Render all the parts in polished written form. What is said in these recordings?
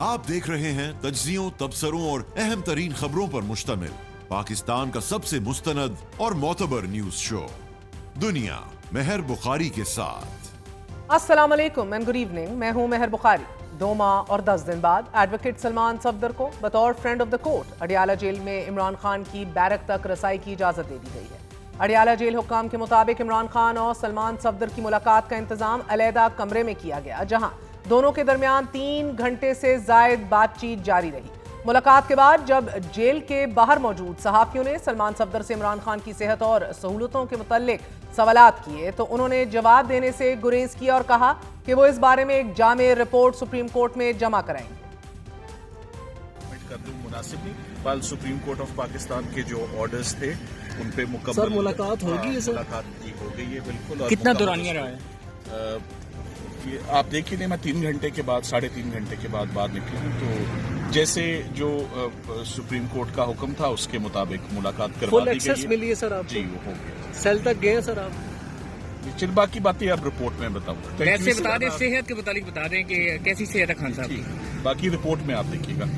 आप देख रहे हैं तज्जियों, तबसरों और अहम तरीन खबरों पर मुश्तमिल पाकिस्तान का सबसे मुस्तनद और मोतबर न्यूज शो दुनिया मेहर बुखारी के साथ। अस्सलाम वालेकुम एंड गुड इवनिंग। मैं हूं मेहर बुखारी। 2 माह और 10 दिन बाद एडवोकेट सलमान सफदर को बतौर friend of the court Adiala jail में इमरान खान की बैरक तक रसाई की इजाजत दे दी गई है। अडियाला जेल हुक्काम के मुताबिक इमरान खान और सलमान सफदर की मुलाकात का इंतजाम अलहदा कमरे में किया गया, जहां दोनों के दरमियान 3 घंटे से जायद बातचीत जारी रही। मुलाकात के बाद जब जेल के बाहर मौजूद सहाफियों ने सलमान सफदर से इमरान खान की सेहत और सहूलतों के मुताल्लिक सवालात किए तो उन्होंने जवाब देने से गुरेज किया और कहा कि वो इस बारे में एक जामे रिपोर्ट सुप्रीम कोर्ट में जमा कराएंगे। मुनासिब नहीं, कल सुप्रीम कोर्ट ऑफ पाकिस्तान के जो ऑर्डर्स थे उन पे मुकम्मल सर मुलाकात होगी है सर? मुलाकात हो गई है बिल्कुल। और कितना दौरानिया रहा है? आप देखिए नहीं, मैं 3 घंटे के बाद 3.5 घंटे के बाद बाहर निकला हूँ, तो जैसे जो सुप्रीम कोर्ट का हुक्म था उसके मुताबिक मुलाकात करवा फुल दी एक्सेस गई मिली है सर आपको? जी, वो हो गया। सेल तक गए हैं सर आप? चल बाकी बातें आप रिपोर्ट में बताऊंगा। वैसे बता दें, सेहत के मुतालिक बता दें कि कैसी सेहत है खान साहब की? बाकी रिपोर्ट में आप देखिएगा।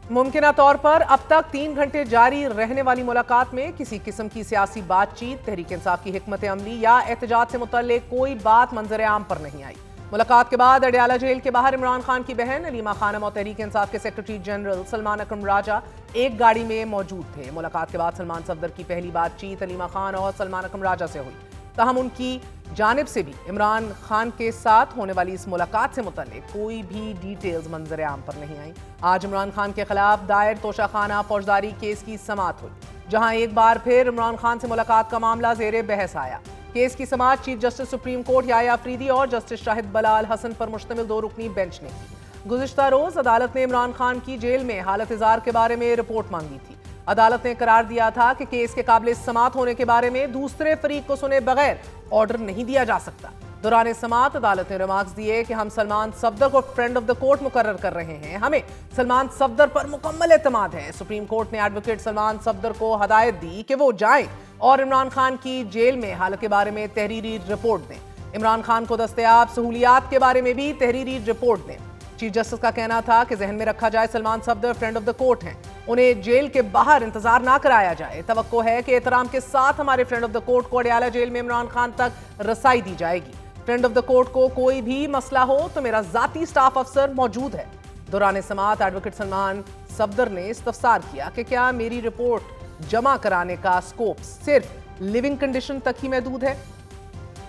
मुमकिना तौर पर अब तक 3 घंटे जारी रहने वाली मुलाकात में किसी किस्म की सियासी बातचीत, तहरीक इंसाफ की हिकमत अमली या एहतजाज से मुतल्लिक कोई बात मंजर आम पर नहीं आई। मुलाकात के बाद अडियाला जेल के बाहर इमरान खान की बहन अलीमा खानम और तहरीक इंसाफ के सेक्रेटरी जनरल सलमान अकरम राजा एक गाड़ी में मौजूद थे। मुलाकात के बाद सलमान सफदर की पहली बातचीत अलीमा खान और सलमान अकरम राजा से हुई, ताहम उनकी जानिब से भी इमरान खान के साथ होने वाली इस मुलाकात से मुतल्लिक कोई भी डिटेल्स मंजर आम पर नहीं आई। आज इमरान खान के खिलाफ दायर तोशाखाना फौजदारी केस की समाअत हुई, जहां एक बार फिर इमरान खान से मुलाकात का मामला जेरे बहस आया। केस की समाअत chief justice supreme court Yahya Afridi और जस्टिस शाहिद बलाल हसन पर मुश्तमिल 2 रुकनी बेंच ने की। गुज़िश्ता रोज अदालत ने इमरान खान की जेल में हालत इज़ार के बारे में रिपोर्ट मांगी थी। अदालत ने करार दिया था कि केस के काबिल समाअत होने के बारे में दूसरे फरीक को सुने बगैर ऑर्डर नहीं दिया जा सकता। दौरान समाअत अदालत ने रिमार्क्स दिए कि हम सलमान सफदर को फ्रेंड ऑफ द कोर्ट मुकर्रर कर रहे हैं, हमें सलमान सफदर पर मुकम्मल एतमाद है। सुप्रीम कोर्ट ने एडवोकेट सलमान सफदर को हदायत दी कि वो जाएं और इमरान खान की जेल में हालत के बारे में तहरीरी रिपोर्ट दें। इमरान खान को दस्तयाब सहूलियात के बारे में भी तहरीरी रिपोर्ट दें। चीफ जस्टिस का कहना था कि जहन में रखा जाए Salman Safdar friend of the court हैं, उन्हें जेल के बाहर इंतजार ना कराया जाए। तवक्को है कि एहतराम के साथ हमारे फ्रेंड ऑफ द कोर्ट को अडियाला जेल में इमरान खान तक रसाई दी जाएगी। फ्रेंड ऑफ द कोर्ट को कोई भी मसला हो तो मेरा जाती स्टाफ अफसर मौजूद है। दौरान समाअत एडवोकेट सलमान सफदर ने इस्तफसार किया कि क्या मेरी रिपोर्ट जमा कराने का स्कोप सिर्फ लिविंग कंडीशन तक ही महदूद है?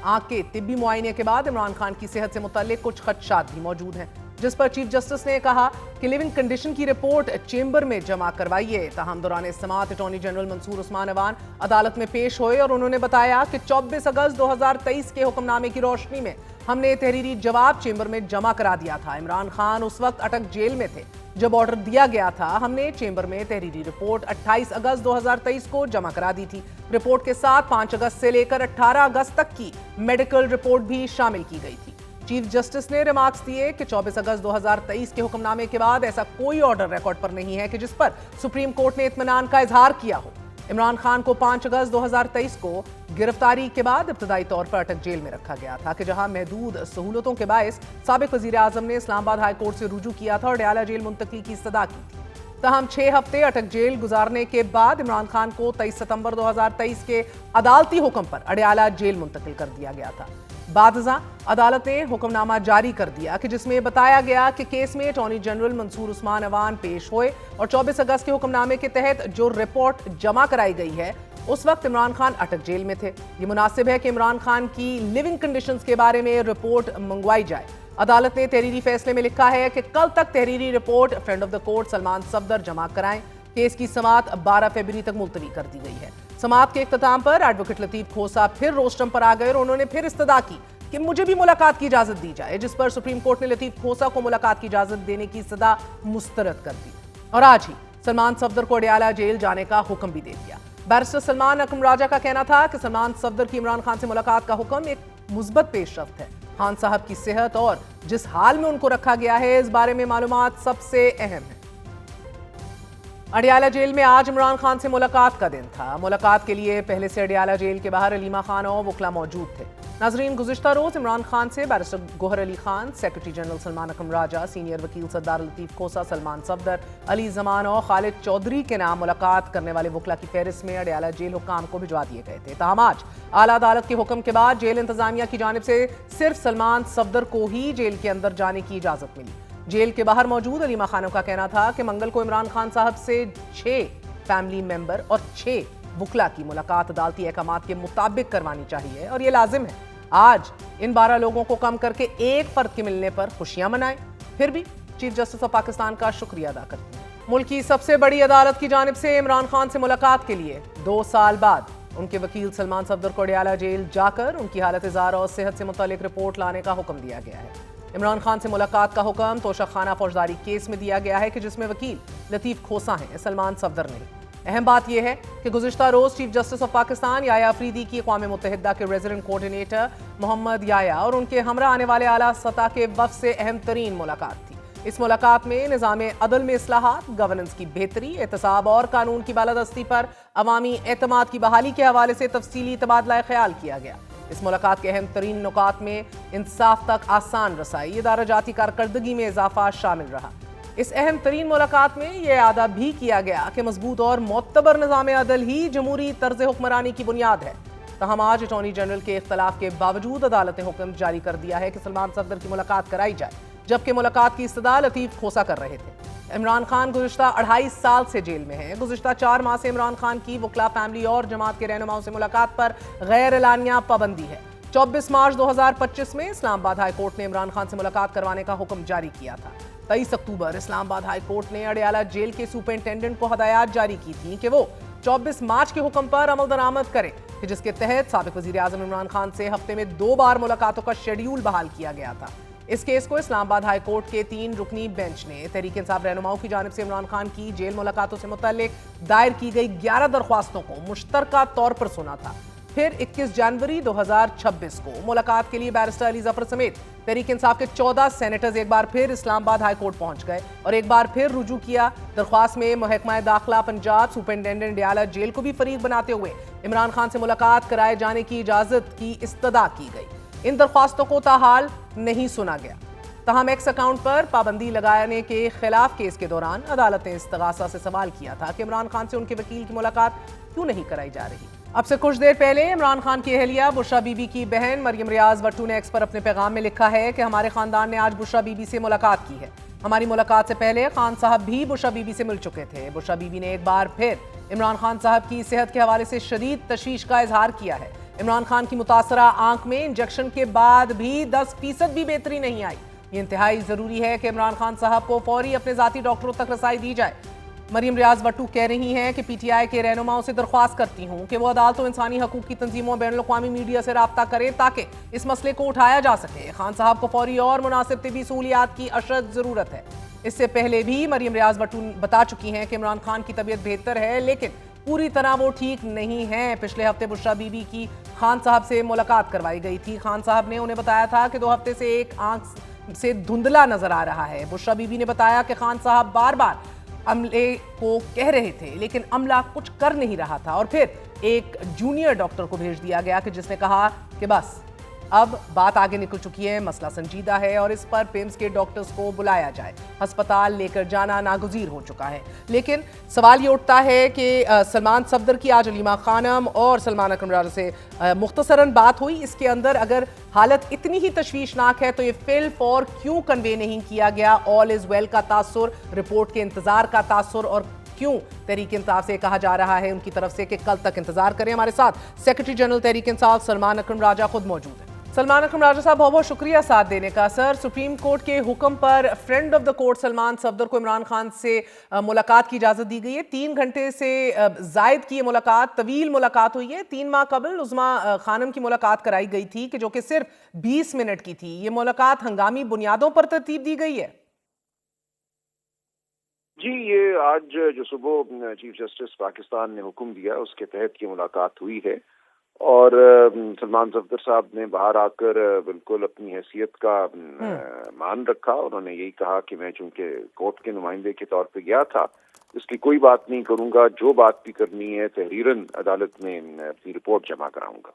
आंख के तिब्बी मुआयने के बाद इमरान खान की सेहत से मुतल्लिक कुछ खदशात भी मौजूद हैं, जिस पर चीफ जस्टिस ने कहा कि लिविंग कंडीशन की रिपोर्ट चेंबर में जमा करवाइए। ताहम दौरान समाअत अटॉर्नी जनरल मंसूर उस्मान अवान अदालत में पेश हुए और उन्होंने बताया कि 24 अगस्त 2023 के हुक्मनामे की रोशनी में हमने तहरीरी जवाब चेंबर में जमा करा दिया था। इमरान खान उस वक्त अटक जेल में थे जब ऑर्डर दिया गया था। हमने चेंबर में तहरीरी रिपोर्ट 28 अगस्त 2023 को जमा करा दी थी। रिपोर्ट के साथ 5 अगस्त से लेकर 18 अगस्त तक की मेडिकल रिपोर्ट भी शामिल की गई थी। चीफ जस्टिस ने रिमार्क्स दिए कि 24 अगस्त 2023 के हुक्मनामे के बाद ऐसा कोई ऑर्डर रिकॉर्ड पर नहीं है कि जिस पर सुप्रीम कोर्ट ने इत्मीनान का इजहार किया हो। इमरान खान को 5 अगस्त 2023 को गिरफ्तारी के बाद इब्तदाई तौर पर अटक जेल में रखा गया था कि जहां महदूद सहूलतों के बायस साबिक वजीर आजम ने इस्लामाबाद हाई कोर्ट से रुजू किया था और अडियाला जेल मुंतकी की सदा की थी। तहम 6 हफ्ते अटक जेल गुजारने के बाद इमरान खान को 23 सितंबर 2023 के अदालती हुक्म पर अडियाला जेल मुंतकिल कर दिया गया था। बादजा अदालत ने हुक्मनामा जारी कर दिया कि जिसमें बताया गया कि केस में अटॉर्नी जनरल मंसूर उस्मान अवान पेश हुए और 24 अगस्त के हुक्मनामे के तहत जो रिपोर्ट जमा कराई गई है उस वक्त इमरान खान अटक जेल में थे। ये मुनासिब है कि इमरान खान की लिविंग कंडीशंस के बारे में रिपोर्ट मंगवाई जाए। अदालत ने तहरीरी फैसले में लिखा है कि कल तक तहरीरी report friend of the court Salman Safdar जमा कराएं। केस की समाअत 12 फरवरी तक मुलतवी कर दी गई है। समाअत के इख्तिताम पर एडवोकेट लतीफ खोसा फिर रोस्टम पर आ गए और उन्होंने फिर इस्तदा की कि मुझे भी मुलाकात की इजाजत दी जाए, जिस पर सुप्रीम कोर्ट ने लतीफ खोसा को मुलाकात की इजाजत देने की सदा मुस्तरद कर दी और आज ही सलमान सफदर को अडियाला जेल जाने का हुक्म भी दे दिया। बैरिस्टर सलमान अकरम राजा का कहना था कि सलमान सफदर की इमरान खान से मुलाकात का हुक्म एक मुस्बत पेशरफ्त है। खान साहब की सेहत और जिस हाल में उनको रखा गया है इस बारे में मालूमात सबसे अहम है। अडियाला जेल में आज इमरान खान से मुलाकात का दिन था। मुलाकात के लिए पहले से अडियाला जेल के बाहर अलीमा खान और वकला मौजूद थे। नाजरीन, गुज़िश्ता रोज इमरान खान से barrister Gohar Ali Khan, secretary general Salman Akram Raja, senior वकील सरदार लतीफ़ खोसा, सलमान सफदर, अली जमान और खालिद चौधरी के नाम मुलाकात करने वाले वकला की फहरिस्त में अडयाला जेल हुक्काम को भिजवा दिए गए थे। ताहम आज आला अदालत के हुक्म के बाद जेल इंतजामिया की जानिब से सिर्फ सलमान सफदर को ही जेल के अंदर जाने की इजाजत मिली। जेल के बाहर मौजूद अलीमा खानों का कहना था कि मंगल को इमरान खान साहब से 6 फैमिली मेंबर और 6 वकला की मुलाकात अदालती अहकामात के मुताबिक करवानी चाहिए और ये लाजिम है। आज इन 12 लोगों को कम करके एक फर्द के मिलने पर खुशियां मनाएं, फिर भी चीफ जस्टिस ऑफ पाकिस्तान का शुक्रिया अदा करते हैं। मुल्क की सबसे बड़ी अदालत की जानिब से इमरान खान से मुलाकात के लिए 2 साल बाद उनके वकील सलमान सफदर को अडयाला जेल जाकर उनकी हालत इज़ार और सेहत से मुतालिक रिपोर्ट लाने का हुक्म दिया गया है। इमरान खान से मुलाकात का हुक्म तोशक खाना फौजदारी केस में दिया गया है कि जिसमें वकील लतीफ़ खोसा हैं, सलमान सफदर नहीं। अहम बात यह है कि गुज़िश्ता रोज chief justice of Pakistan Yahya Afridi की अक़वाम मुत्तहिदा के रेजिडेंट कोऑर्डिनेटर मोहम्मद याया और उनके हमरा आने वाले आला सतह के वफ़द से अहम तरीन मुलाकात थी। इस मुलाकात में निज़ाम अदल में इस्लाहात, गवर्नेंस की बेहतरी, एहतसाब और कानून की बालादस्ती पर अवामी एतमाद की बहाली के हवाले से तफसीली तबादला ख्याल किया गया। इस मुलाकात के अहम तरीन नुकात में इंसाफ तक आसान रसाई, इदारा जाती कारकर्दगी में इजाफा शामिल रहा। इस अहम तरीन मुलाकात में यह आदा भी किया गया कि मजबूत और मोतबर निज़ाम अदल ही जमहूरी तर्ज हुक्मरानी की बुनियाद है। तहम आज अटॉर्नी जनरल के इख्तलाफ के बावजूद अदालत ने हुक्म जारी कर दिया है कि सलमान सफदर की मुलाकात कराई जाए, जबकि मुलाकात की इस्तदा लतीफ़ खोसा कर रहे थे। इमरान खान गुज़िश्ता 2.5 साल से जेल में हैं। गुज़िश्ता 4 माह से इमरान खान की वकला फैमिली और जमात के रहनुमाओं से मुलाकात पर गैर एलानिया पाबंदी है। 24 मार्च 2025 में इस्लामाबाद हाई कोर्ट ने इमरान खान से मुलाकात करवाने का हुक्म जारी किया था। 23 अक्टूबर इस्लामाबाद हाई कोर्ट ने अडयाला जेल के सुपरिंटेंडेंट को हदायत जारी की थी कि वो 24 मार्च के हुक्म पर अमल दरामद करे कि जिसके तहत साबिक वज़ीर आज़म इमरान खान से हफ्ते में 2 बार मुलाकातों का शेड्यूल बहाल किया गया था। इस केस को इस्लामाबाद हाई कोर्ट के 3 रुकनी बेंच ने तहरीक इंसाफ रहनुमाओं की जानिब से इमरान खान की जेल मुलाकातों से मुतल्लिक दायर की गई 11 दरख्वास्तों को मुश्तरका तौर पर सुना था। फिर 21 जनवरी 2026 को मुलाकात के लिए बैरिस्टर अली जफर समेत तहरीक इंसाफ के 14 सेनेटर्स एक बार फिर इस्लामाबाद हाई कोर्ट पहुंच गए और एक बार फिर रुजू किया। दरख्वास्त में महकमा दाखिला पंजाब सुपरिंटेंडेंट अडयाला जेल को भी फरीक बनाते हुए इमरान खान से मुलाकात कराए जाने की इजाजत की इस्तदा की गई। इन दरख्वास्तों को ताहाल नहीं सुना गया। तहम एक्स अकाउंट पर पाबंदी लगाने के खिलाफ केस के दौरान अदालत ने इस्तगासा से सवाल किया था कि इमरान खान से उनके वकील की मुलाकात क्यों नहीं कराई जा रही। अब से कुछ देर पहले इमरान खान की अहलिया बुशरा बीबी की बहन मरियम रियाज भट्टू ने एक्स पर अपने पैगाम में लिखा है कि हमारे खानदान ने आज बुशरा बीबी से मुलाकात की है। हमारी मुलाकात से पहले खान साहब भी बुशरा बीबी से मिल चुके थे। बुशरा बीबी ने एक बार फिर इमरान खान साहब की सेहत के हवाले से शदीद तशवीश का इजहार किया है। इमरान खान की मुतासरा आंख में इंजेक्शन के बाद भी 10% भी बेहतरी नहीं आई। ये इंतहाई जरूरी है कि इमरान खान साहब को फौरी अपने जाती डॉक्टरों तक रसाई दी जाए। मरियम रियाज भट्टू कह रही हैं कि पीटीआई के रहनुमाओं से दरख्वास्त करती हूं कि वो अदालतों, इंसानी हकूक की तंजीमों, बैनुल अक़वामी मीडिया से रब्ता करें ताकि इस मसले को उठाया जा सके। खान साहब को फौरी और मुनासिब तिबी सहूलियात की अशद जरूरत है। इससे पहले भी मरियम रियाज भट्टू बता चुकी हैं कि इमरान खान की तबीयत बेहतर है लेकिन पूरी तरह वो ठीक नहीं है। पिछले हफ्ते बुशरा बीबी की खान साहब से मुलाकात करवाई गई थी। खान साहब ने उन्हें बताया था कि 2 हफ्ते से एक आंख से धुंधला नजर आ रहा है। बुशरा बीबी ने बताया कि खान साहब बार बार अमले को कह रहे थे लेकिन अमला कुछ कर नहीं रहा था और फिर एक जूनियर डॉक्टर को भेज दिया गया कि जिसने कहा कि बस अब बात आगे निकल चुकी है, मसला संजीदा है और इस पर पिम्स के डॉक्टर्स को बुलाया जाए। अस्पताल लेकर जाना नागुज़ीर हो चुका है। लेकिन सवाल ये उठता है कि सलमान सफदर की आज अलीमा खानम और सलमान अकरम राजा से मुख्तसरन बात हुई। इसके अंदर अगर हालत इतनी ही तशवीशनाक है तो ये फिल फॉर क्यों कन्वे नहीं किया गया? ऑल इज़ वेल का तासुर, रिपोर्ट के इंतज़ार का तासुर और क्यों तहरीक इंसाफ से कहा जा रहा है उनकी तरफ से कि कल तक इंतजार करें। हमारे साथ सेक्रेटरी जनरल तहरीक इंसाफ सलमान अकरम राजा खुद मौजूद हैं। सलमान अकरम राजा साहब, बहुत बहुत शुक्रिया साथ देने का। सर, सुप्रीम कोर्ट के हुक्म पर friend of the court Salman Safdar को इमरान खान से मुलाकात की इजाजत दी गई है। 3 घंटे से जायद की मुलाकात, तवील मुलाकात हुई है। 3 माह कबल उज़मा खानम की मुलाकात कराई गई थी कि जो कि सिर्फ 20 मिनट की थी। ये मुलाकात हंगामी बुनियादों पर तरतीब दी गई है। जी, ये आज जो सुबह चीफ जस्टिस पाकिस्तान ने हुक्म दिया उसके तहत ये मुलाकात हुई है और सलमान सफदर साहब ने बाहर आकर बिल्कुल अपनी हैसियत का मान रखा। उन्होंने यही कहा कि मैं चूंकि कोर्ट के नुमाइंदे के तौर पे गया था, इसकी कोई बात नहीं करूंगा, जो बात भी करनी है तहरीरन अदालत में अपनी रिपोर्ट जमा कराऊंगा।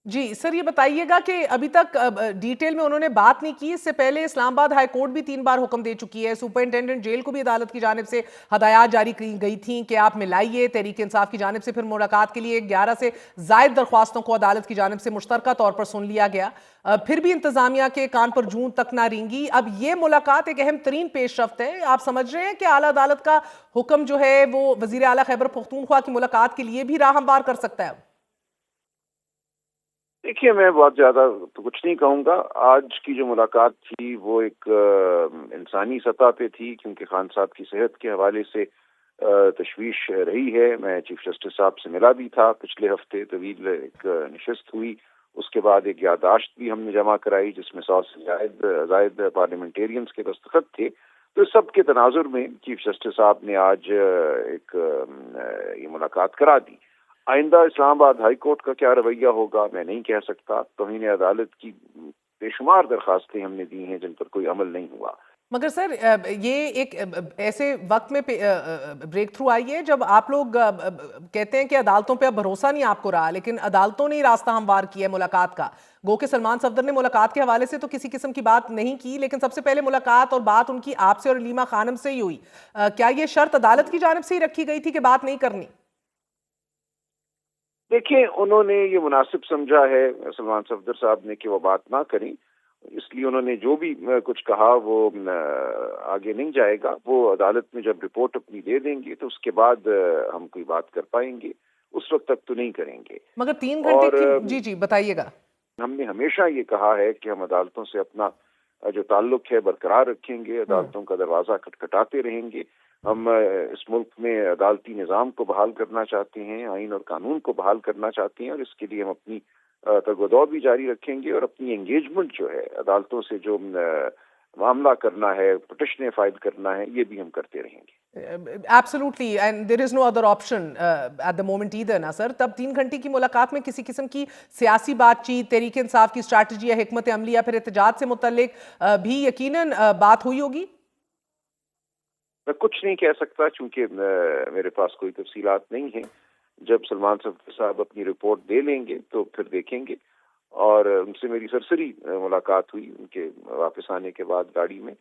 जी सर, ये बताइएगा कि अभी तक डिटेल में उन्होंने बात नहीं की। इससे पहले इस्लामाबाद हाई कोर्ट भी 3 बार हुक्म दे चुकी है। सुपरिंटेंडेंट जेल को भी अदालत की जानिब से हदायत जारी की गई थी कि आप मिलाइए। तहरीक इंसाफ की जानिब से फिर मुलाकात के लिए 11 से जायद दरख्वास्तों को अदालत की जानिब से मुश्तरका तौर पर सुन लिया गया। फिर भी इंतजामिया के कान पर जूं तक ना रेंगी। अब ये मुलाकात एक अहम तरीन पेशरफ्त है। आप समझ रहे हैं कि आला अदालत का हुक्म जो है वो वजीर आला खैबर पख्तूनख्वा की मुलाकात के लिए भी राह हमवार कर सकता है? देखिए, मैं बहुत ज्यादा तो कुछ नहीं कहूंगा। आज की जो मुलाकात थी वो एक इंसानी सतह पे थी, क्योंकि खान साहब की सेहत के हवाले से तशवीश रही है। मैं चीफ जस्टिस साहब से मिला भी था पिछले हफ्ते, तवील एक नशिस्त हुई। उसके बाद एक याददाश्त भी हमने जमा कराई जिसमें 100 से जायद पार्लियामेंटेरियंस के दस्तखत थे। तो इस सब के तनाजुर में चीफ जस्टिस साहब ने आज ये मुलाकात करा दी। आइंदा इस्लामाबाद हाई कोर्ट का क्या रवैया होगा मैं नहीं कह सकता। तौहीन अदालत की बेशुमार दरखास्तें हमने दी हैं जिन पर कोई अमल नहीं हुआ। मगर सर ये एक ऐसे वक्त में ब्रेक थ्रू आई है जब आप लोग कहते हैं कि अदालतों पे अब भरोसा नहीं आपको रहा, लेकिन अदालतों ने ही रास्ता हमवार किया है मुलाकात का। गो के सलमान सफदर ने मुलाकात के हवाले से तो किसी किस्म की बात नहीं की, लेकिन सबसे पहले मुलाकात और बात उनकी आपसे और लीमा खानम से ही हुई। क्या ये शर्त अदालत की जानिब से ही रखी गई थी कि बात नहीं करनी? देखिए, उन्होंने ये मुनासिब समझा है सलमान सफदर साहब ने कि वो बात ना करें, इसलिए उन्होंने जो भी कुछ कहा वो आगे नहीं जाएगा। वो अदालत में जब रिपोर्ट अपनी दे देंगे तो उसके बाद हम कोई बात कर पाएंगे, उस वक्त तक तो नहीं करेंगे। मगर 3 घंटे की जी जी बताइएगा। हमने हमेशा ये कहा है कि हम अदालतों से अपना जो ताल्लुक है बरकरार रखेंगे, अदालतों का दरवाजा खटखटाते रहेंगे। हम इस मुल्क में अदालती निज़ाम को बहाल करना चाहते हैं, आइन और कानून को बहाल करना चाहते हैं, और इसके लिए हम अपनी तगदौड़ भी जारी रखेंगे और अपनी एंगेजमेंट जो है अदालतों से जो मामला करना है, पिटिशनें फाइल करना है, ये भी हम करते रहेंगे। Absolutely, and there is no other option at the moment either ना सर। तब 3 घंटे की मुलाकात में किसी किस्म की सियासी बातचीत, तहरीक इंसाफ की स्ट्रैटेजी या हिकमत अमली या फिर एहतजाज से मुतल्लिक भी यकीनन बात हुई होगी? मैं कुछ नहीं कह सकता क्योंकि मेरे पास कोई तफसीलात नहीं है। जब सलमान सफदर साहब अपनी रिपोर्ट दे लेंगे तो फिर देखेंगे। और उनसे मेरी सरसरी मुलाकात हुई उनके वापस आने के बाद गाड़ी में,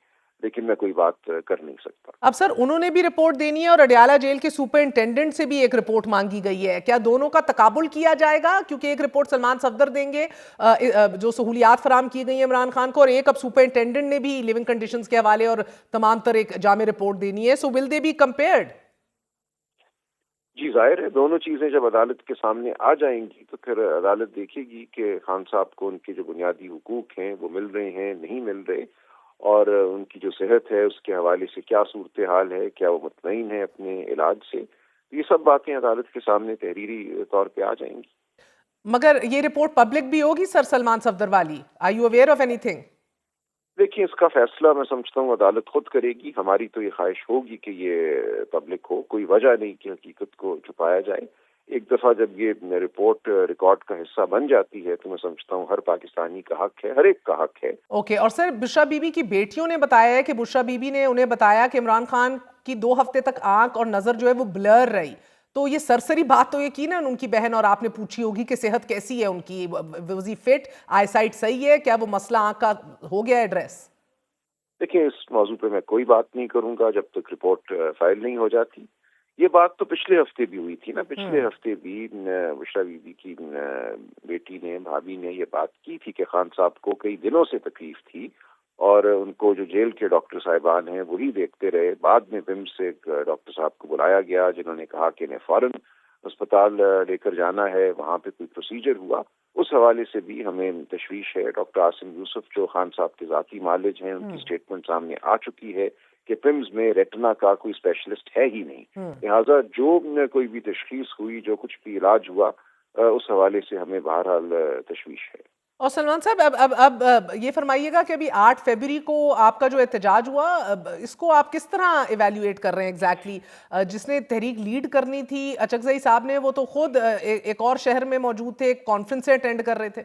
लेकिन मैं कोई बात कर नहीं सकता। अब सर उन्होंने भी रिपोर्ट देनी है और अडयाला जेल के सुपरिंटेंडेंट से भी एक रिपोर्ट मांगी गई है। क्या दोनों का तकाबुल किया जाएगा? क्योंकि एक रिपोर्ट सलमान सफदर देंगे जो सहूलियात फराम की गई है इमरान खान को, और एक अब सुपरिंटेंडेंट ने भी लिविंग कंडीशंस के हवाले और तमाम तर एक जामे रिपोर्ट देनी है। So will they be compared? जी, जाहिर है दोनों चीजें जब अदालत के सामने आ जाएंगी तो फिर अदालत देखेगी कि खान साहब को उनके जो बुनियादी हुकूक हैं वो मिल रहे हैं, नहीं मिल रहे, और उनकी जो सेहत है उसके हवाले से क्या सूरत हाल है, क्या वो मुतमईन है अपने इलाज से। ये सब बातें अदालत के सामने तहरीरी तौर पे आ जाएंगी। मगर ये रिपोर्ट पब्लिक भी होगी सर सलमान सफदर वाली? Are you aware of anything? देखिए, इसका फैसला मैं समझता हूँ अदालत खुद करेगी। हमारी तो ये ख्वाहिश होगी कि ये पब्लिक हो। कोई वजह नहीं कि हकीकत को छुपाया जाए। एक दफा जब ये रिपोर्ट रिकॉर्ड का हिस्सा बन जाती है तो मैं समझता हूँ हर पाकिस्तानी का हक है, हर एक का हक है। ओके। और सर बुशरा बीबी की बेटियों ने बताया है कि बुशरा बीबी ने उन्हें बताया कि इमरान खान की 2 हफ्ते तक आंख और नजर जो है वो ब्लर रही। तो ये सरसरी बात तो यकीनन उनकी बहन और आपने पूछी होगी कि सेहत कैसी है उनकी, वाज ही फिट, आईसाइट सही है, क्या वो मसला आंख का हो गया एड्रेस? देखिए, इस मौजू पे मैं कोई बात नहीं करूंगा जब तक रिपोर्ट फाइल नहीं हो जाती। ये बात तो पिछले हफ्ते भी हुई थी ना। पिछले हफ्ते भी बुशरा बीबी की बेटी ने, भाभी ने ये बात की थी कि खान साहब को कई दिनों से तकलीफ थी और उनको जो जेल के डॉक्टर साहिबान हैं वही देखते रहे। बाद में विम्स से डॉक्टर साहब को बुलाया गया जिन्होंने कहा कि इन्हें फौरन अस्पताल लेकर जाना है। वहाँ पे कोई प्रोसीजर हुआ, उस हवाले से भी हमें तशवीश है। डॉक्टर आसिम यूसुफ जो खान साहब के जाती मालिज हैं, उनकी स्टेटमेंट सामने आ चुकी है कि पिम्स में रेटिना का कोई स्पेशलिस्ट है ही नहीं। लिहाजा जो कोई भी तशखीस हुई, जो कुछ भी इलाज हुआ, उस हवाले से हमें बहरहाल तशवीश है। और सलमान साहब अब ये फरमाइएगा कि अभी 8 फरवरी को आपका जो एहतजाज हुआ, इसको आप किस तरह इवेल्युएट कर रहे हैं एग्जैक्टली? जिसने तहरीक लीड करनी थी अचकजई साहब ने, वो तो खुद एक और शहर में मौजूद थे, एक कॉन्फ्रेंस से अटेंड कर रहे थे।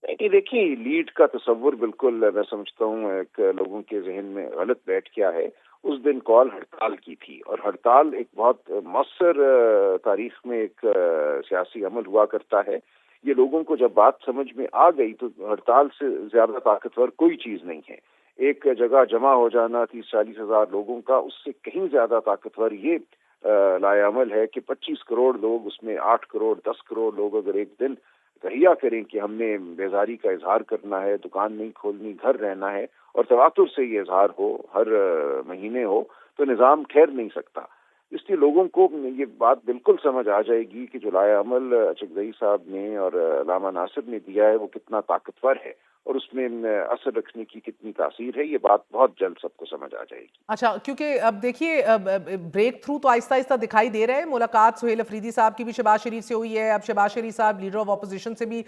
नहीं, देखिए, लीड का तस्वुर बिल्कुल मैं समझता हूँ एक लोगों के जहन में गलत बैठ गया है। उस दिन कॉल हड़ताल की थी और हड़ताल एक बहुत मौसर तारीख में एक सियासी अमल हुआ करता है। یہ لوگوں کو جب بات سمجھ میں آ گئی تو ہڑتال سے زیادہ طاقتور کوئی چیز نہیں ہے. ایک جگہ جمع ہو جانا 30-40 ہزار لوگوں کا، اس سے کہیں زیادہ طاقتور یہ لائے عمل ہے کہ 25 کروڑ لوگ، اس میں 8 کروڑ 10 کروڑ لوگ اگر ایک دن تہیا کریں کہ ہم نے بیزاری کا اظہار کرنا ہے، دکان نہیں کھولنی، گھر رہنا ہے، اور تواتر سے یہ اظہار ہو، ہر مہینے ہو، تو نظام ٹھہر نہیں سکتا. اس لیے لوگوں کو یہ بات بالکل سمجھ آ جائے گی کہ جو لائے عمل اچکزئی صاحب نے اور علامہ ناصر نے دیا ہے وہ کتنا طاقتور ہے اور اس میں اثر رکھنے کی کتنی تاثیر ہے. یہ بات بہت جلد سب کو سمجھ آ جائے گی. اچھا، کیونکہ اب دیکھیے بریک تھرو تو آہستہ آہستہ دکھائی دے رہا ہے. ملاقات سہیل افریدی صاحب کی بھی شہباز شریف سے ہوئی ہے. اب شہباز شریف صاحب لیڈر آف اپوزیشن سے بھی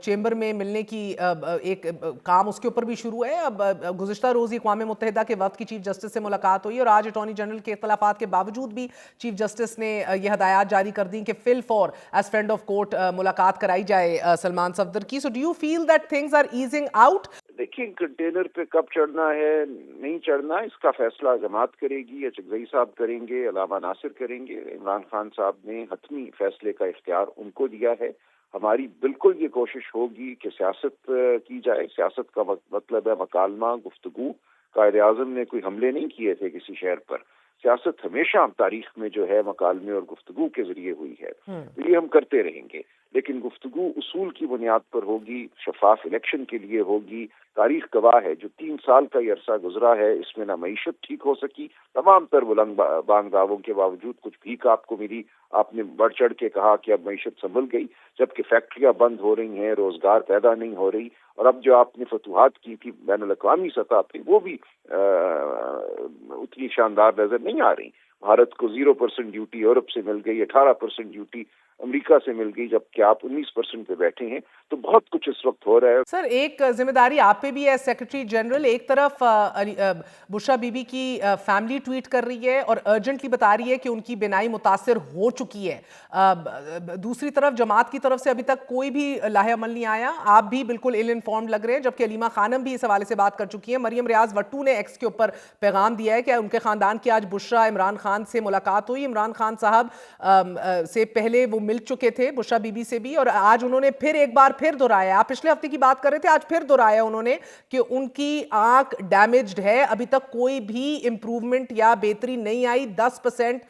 چیمبر میں ملنے کی ایک کام اس کے اوپر بھی شروع ہے. اب گزشتہ روز اقوام متحدہ کے وفد کی چیف جسٹس سے ملاقات ہوئی اور آج اٹارنی جنرل کے اختلافات کے باوجود بھی چیف جسٹس نے یہ ہدایات جاری کر دیں کہ فی الفور ایز فرینڈ آف کورٹ ملاقات کرائی جائے سلمان صفدر کی. So do you feel that things are easing out? دیکھیں، کنٹینر پہ کب چڑھنا ہے نہیں چڑھنا اس کا فیصلہ جماعت کرے گی. اچکزئی صاحب کریں گے، علامہ ناصر کریں گے. عمران خان صاحب نے حتمی فیصلے کا اختیار ان کو دیا ہے. ہماری بالکل یہ کوشش ہوگی کہ سیاست کی جائے. سیاست کا مطلب ہے مکالمہ، گفتگو. قائد اعظم نے کوئی حملے نہیں کیے تھے کسی شہر پر. سیاست ہمیشہ تاریخ میں جو ہے مکالمے اور گفتگو کے ذریعے ہوئی ہے. تو یہ ہم کرتے رہیں گے، لیکن گفتگو اصول کی بنیاد پر ہوگی، شفاف الیکشن کے لیے ہوگی. تاریخ گواہ ہے جو 3 سال کا یہ عرصہ گزرا ہے، اس میں نہ معیشت ٹھیک ہو سکی، تمام تر بلند بانگ دعووں کے باوجود کچھ بھیک آپ کو ملی. آپ نے بڑھ چڑھ کے کہا کہ اب معیشت سنبھل گئی، جبکہ فیکٹریاں بند ہو رہی ہیں، روزگار پیدا نہیں ہو رہی. اور اب جو آپ نے فتوحات کی تھی بین الاقوامی سطح پہ وہ بھی اتنی شاندار نظر نہیں آ رہی. بھارت کو 0% ڈیوٹی یورپ سے مل گئی، 18% ڈیوٹی امریکہ سے مل گئی، جبکہ آپ 19% پہ بیٹھے ہیں. تو بہت کچھ اس وقت ہو رہا ہے. سر، ایک ذمہ داری آپ پہ بھی ہے سیکرٹری جنرل. ایک طرف بشرا بی بی کی فیملی ٹویٹ کر رہی ہے اور ارجنٹلی بتا رہی ہے کہ ان کی بینائی متاثر ہو چکی ہے. دوسری طرف جماعت کی طرف سے ابھی تک کوئی بھی لاہے عمل نہیں آیا. آپ بھی بالکل ایل انفارمڈ لگ رہے ہیں، جبکہ علیمہ خانم بھی اس حوالے سے بات کر چکی ہیں. مریم ریاض وٹو نے ایکس کے اوپر پیغام دیا ہے کہ ان کے خاندان کی آج بشرا عمران خان سے ملاقات ہوئی. عمران خان صاحب سے پہلے وہ مل چکے تھے بشرا بی بی سے بھی، اور آج انہوں نے پھر ایک بار پھر دہرایا. آپ پچھلے ہفتے کی بات کر رہے تھے، آج پھر دہرایا انہوں نے کہ ان کی آنکھ ڈیمیجڈ ہے. ابھی تک کوئی بھی امپروومنٹ یا بہتری نہیں آئی، 10%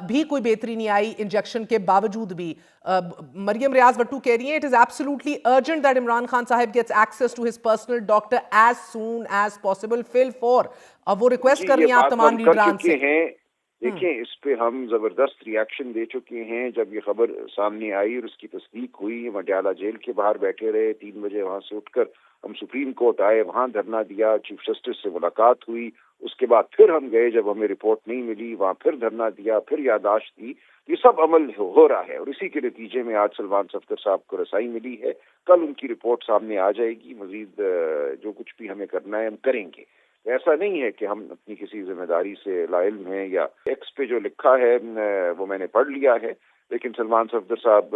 بھی کوئی بہتری نہیں آئی انجیکشن کے باوجود بھی. مریم ریاض وٹو کہہ رہی ہیں it is absolutely urgent that Imran Khan صاحب gets access to his personal doctor as soon as possible. Full four اب وہ ریکویسٹ کر رہی ہیں آپ تمام لیڈران سے. دیکھیں، اس پہ ہم زبردست ریاکشن دے چکے ہیں. جب یہ خبر سامنے آئی اور اس کی تصدیق ہوئی، مڈیالہ جیل کے باہر بیٹھے رہے. 3 بجے وہاں سے اٹھ کر ہم سپریم کورٹ آئے، وہاں دھرنا دیا، چیف جسٹس سے ملاقات ہوئی. اس کے بعد پھر ہم گئے جب ہمیں رپورٹ نہیں ملی، وہاں پھر دھرنا دیا، پھر یادداشت دی. یہ سب عمل ہو رہا ہے اور اسی کے نتیجے میں آج سلمان صفدر صاحب کو رسائی ملی ہے. کل ان کی رپورٹ سامنے آ جائے گی. مزید جو کچھ بھی ہمیں کرنا ہے ہم کریں گے. ایسا نہیں ہے کہ ہم اپنی کسی ذمہ داری سے لا علم ہیں. یا ایکس پہ جو لکھا ہے وہ میں نے پڑھ لیا ہے، لیکن سلمان صفدر صاحب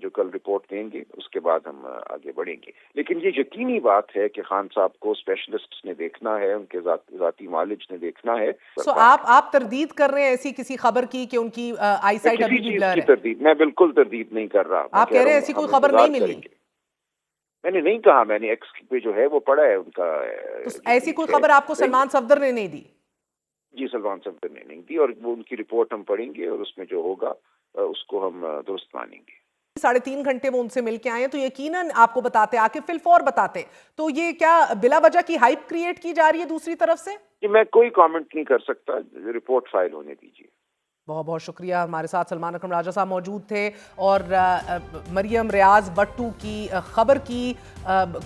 جو کل رپورٹ دیں گے اس کے بعد ہم آگے بڑھیں گے. لیکن یہ یقینی بات ہے کہ خان صاحب کو اسپیشلسٹ نے دیکھنا ہے، ان کے ذاتی معالج نے دیکھنا ہے. سو آپ تردید کر رہے ہیں ایسی کسی خبر کی کہ ان کی آئی سائٹ ابھی بھی بلر ہے؟ تردید میں بالکل تردید نہیں کر رہا. آپ کہہ رہے ہیں ایسی کوئی خبر نہیں ملی؟ میں نے نہیں کہا، میں نے ایکس پہ جو ہے وہ پڑھا ہے ان کا. ایسی کوئی خبر آپ کو سلمان صفدر نے نہیں دی؟ جی، سلمان صفدر نے نہیں دی، اور وہ ان کی رپورٹ ہم پڑھیں گے اور اس میں جو ہوگا اس کو ہم درست مانیں گے. 3.5 گھنٹے وہ ان سے مل کے آئے ہیں تو یقیناً آپ کو بتاتے، آ کے فل فور بتاتے. تو یہ کیا بلا وجہ کی ہائپ کریٹ کی جا رہی ہے دوسری طرف سے؟ میں کوئی کامنٹ نہیں کر سکتا، رپورٹ فائل ہونے دیجیے. بہت بہت شکریہ. ہمارے ساتھ سلمان اکرم راجہ صاحب موجود تھے. اور مریم ریاض وٹو کی خبر کی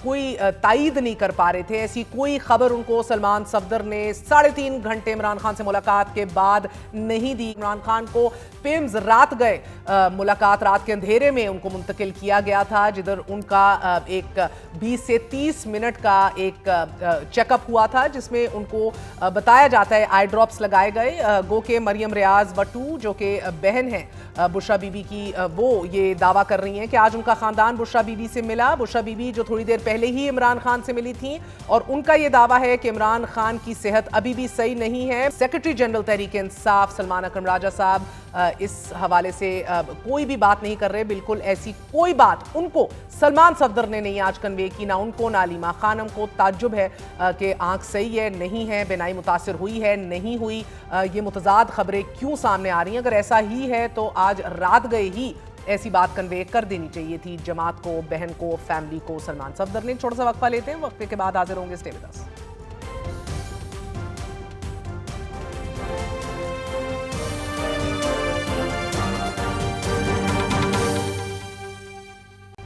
کوئی تائید نہیں کر پا رہے تھے. ایسی کوئی خبر ان کو سلمان صفدر نے 3.5 گھنٹے عمران خان سے ملاقات کے بعد نہیں دی. عمران خان کو پیمز رات گئے، ملاقات رات کے اندھیرے میں ان کو منتقل کیا گیا تھا، جدھر ان کا ایک 20 سے 30 منٹ کا ایک چیک اپ ہوا تھا، جس میں ان کو بتایا جاتا ہے آئی ڈراپس لگائے گئے. گو کہ مریم ریاض وٹو جو کہ بہن ہے بشرا بی بی کی، وہ یہ دعویٰ کر رہی ہیں کہ آج ان کا خاندان بشرا بی بی سے ملا. بشرا بی بی جو تھوڑی دیر پہلے ہی عمران خان سے ملی تھیں، اور ان کا یہ دعویٰ ہے کہ عمران خان کی صحت ابھی بھی صحیح نہیں ہے. سیکرٹری جنرل تحریک انصاف سلمان اکرم راجہ صاحب इस हवाले से कोई भी बात नहीं कर रहे। बिल्कुल ऐसी कोई बात उनको सलमान सफदर ने नहीं आज कन्वे की, ना उनको ना अलीमा खानम को। ताज्जुब है कि आंख सही है नहीं है, बिनाई मुतासिर हुई है नहीं हुई, ये मुतजाद खबरें क्यों सामने आ रही हैं। अगर ऐसा ही है तो आज रात गए ही ऐसी बात कन्वे कर देनी चाहिए थी जमात को, बहन को, फैमिली को, सलमान सफदर ने। छोटा सा वक्फा लेते हैं, वक्फे के बाद हाजिर होंगे। Stay with us.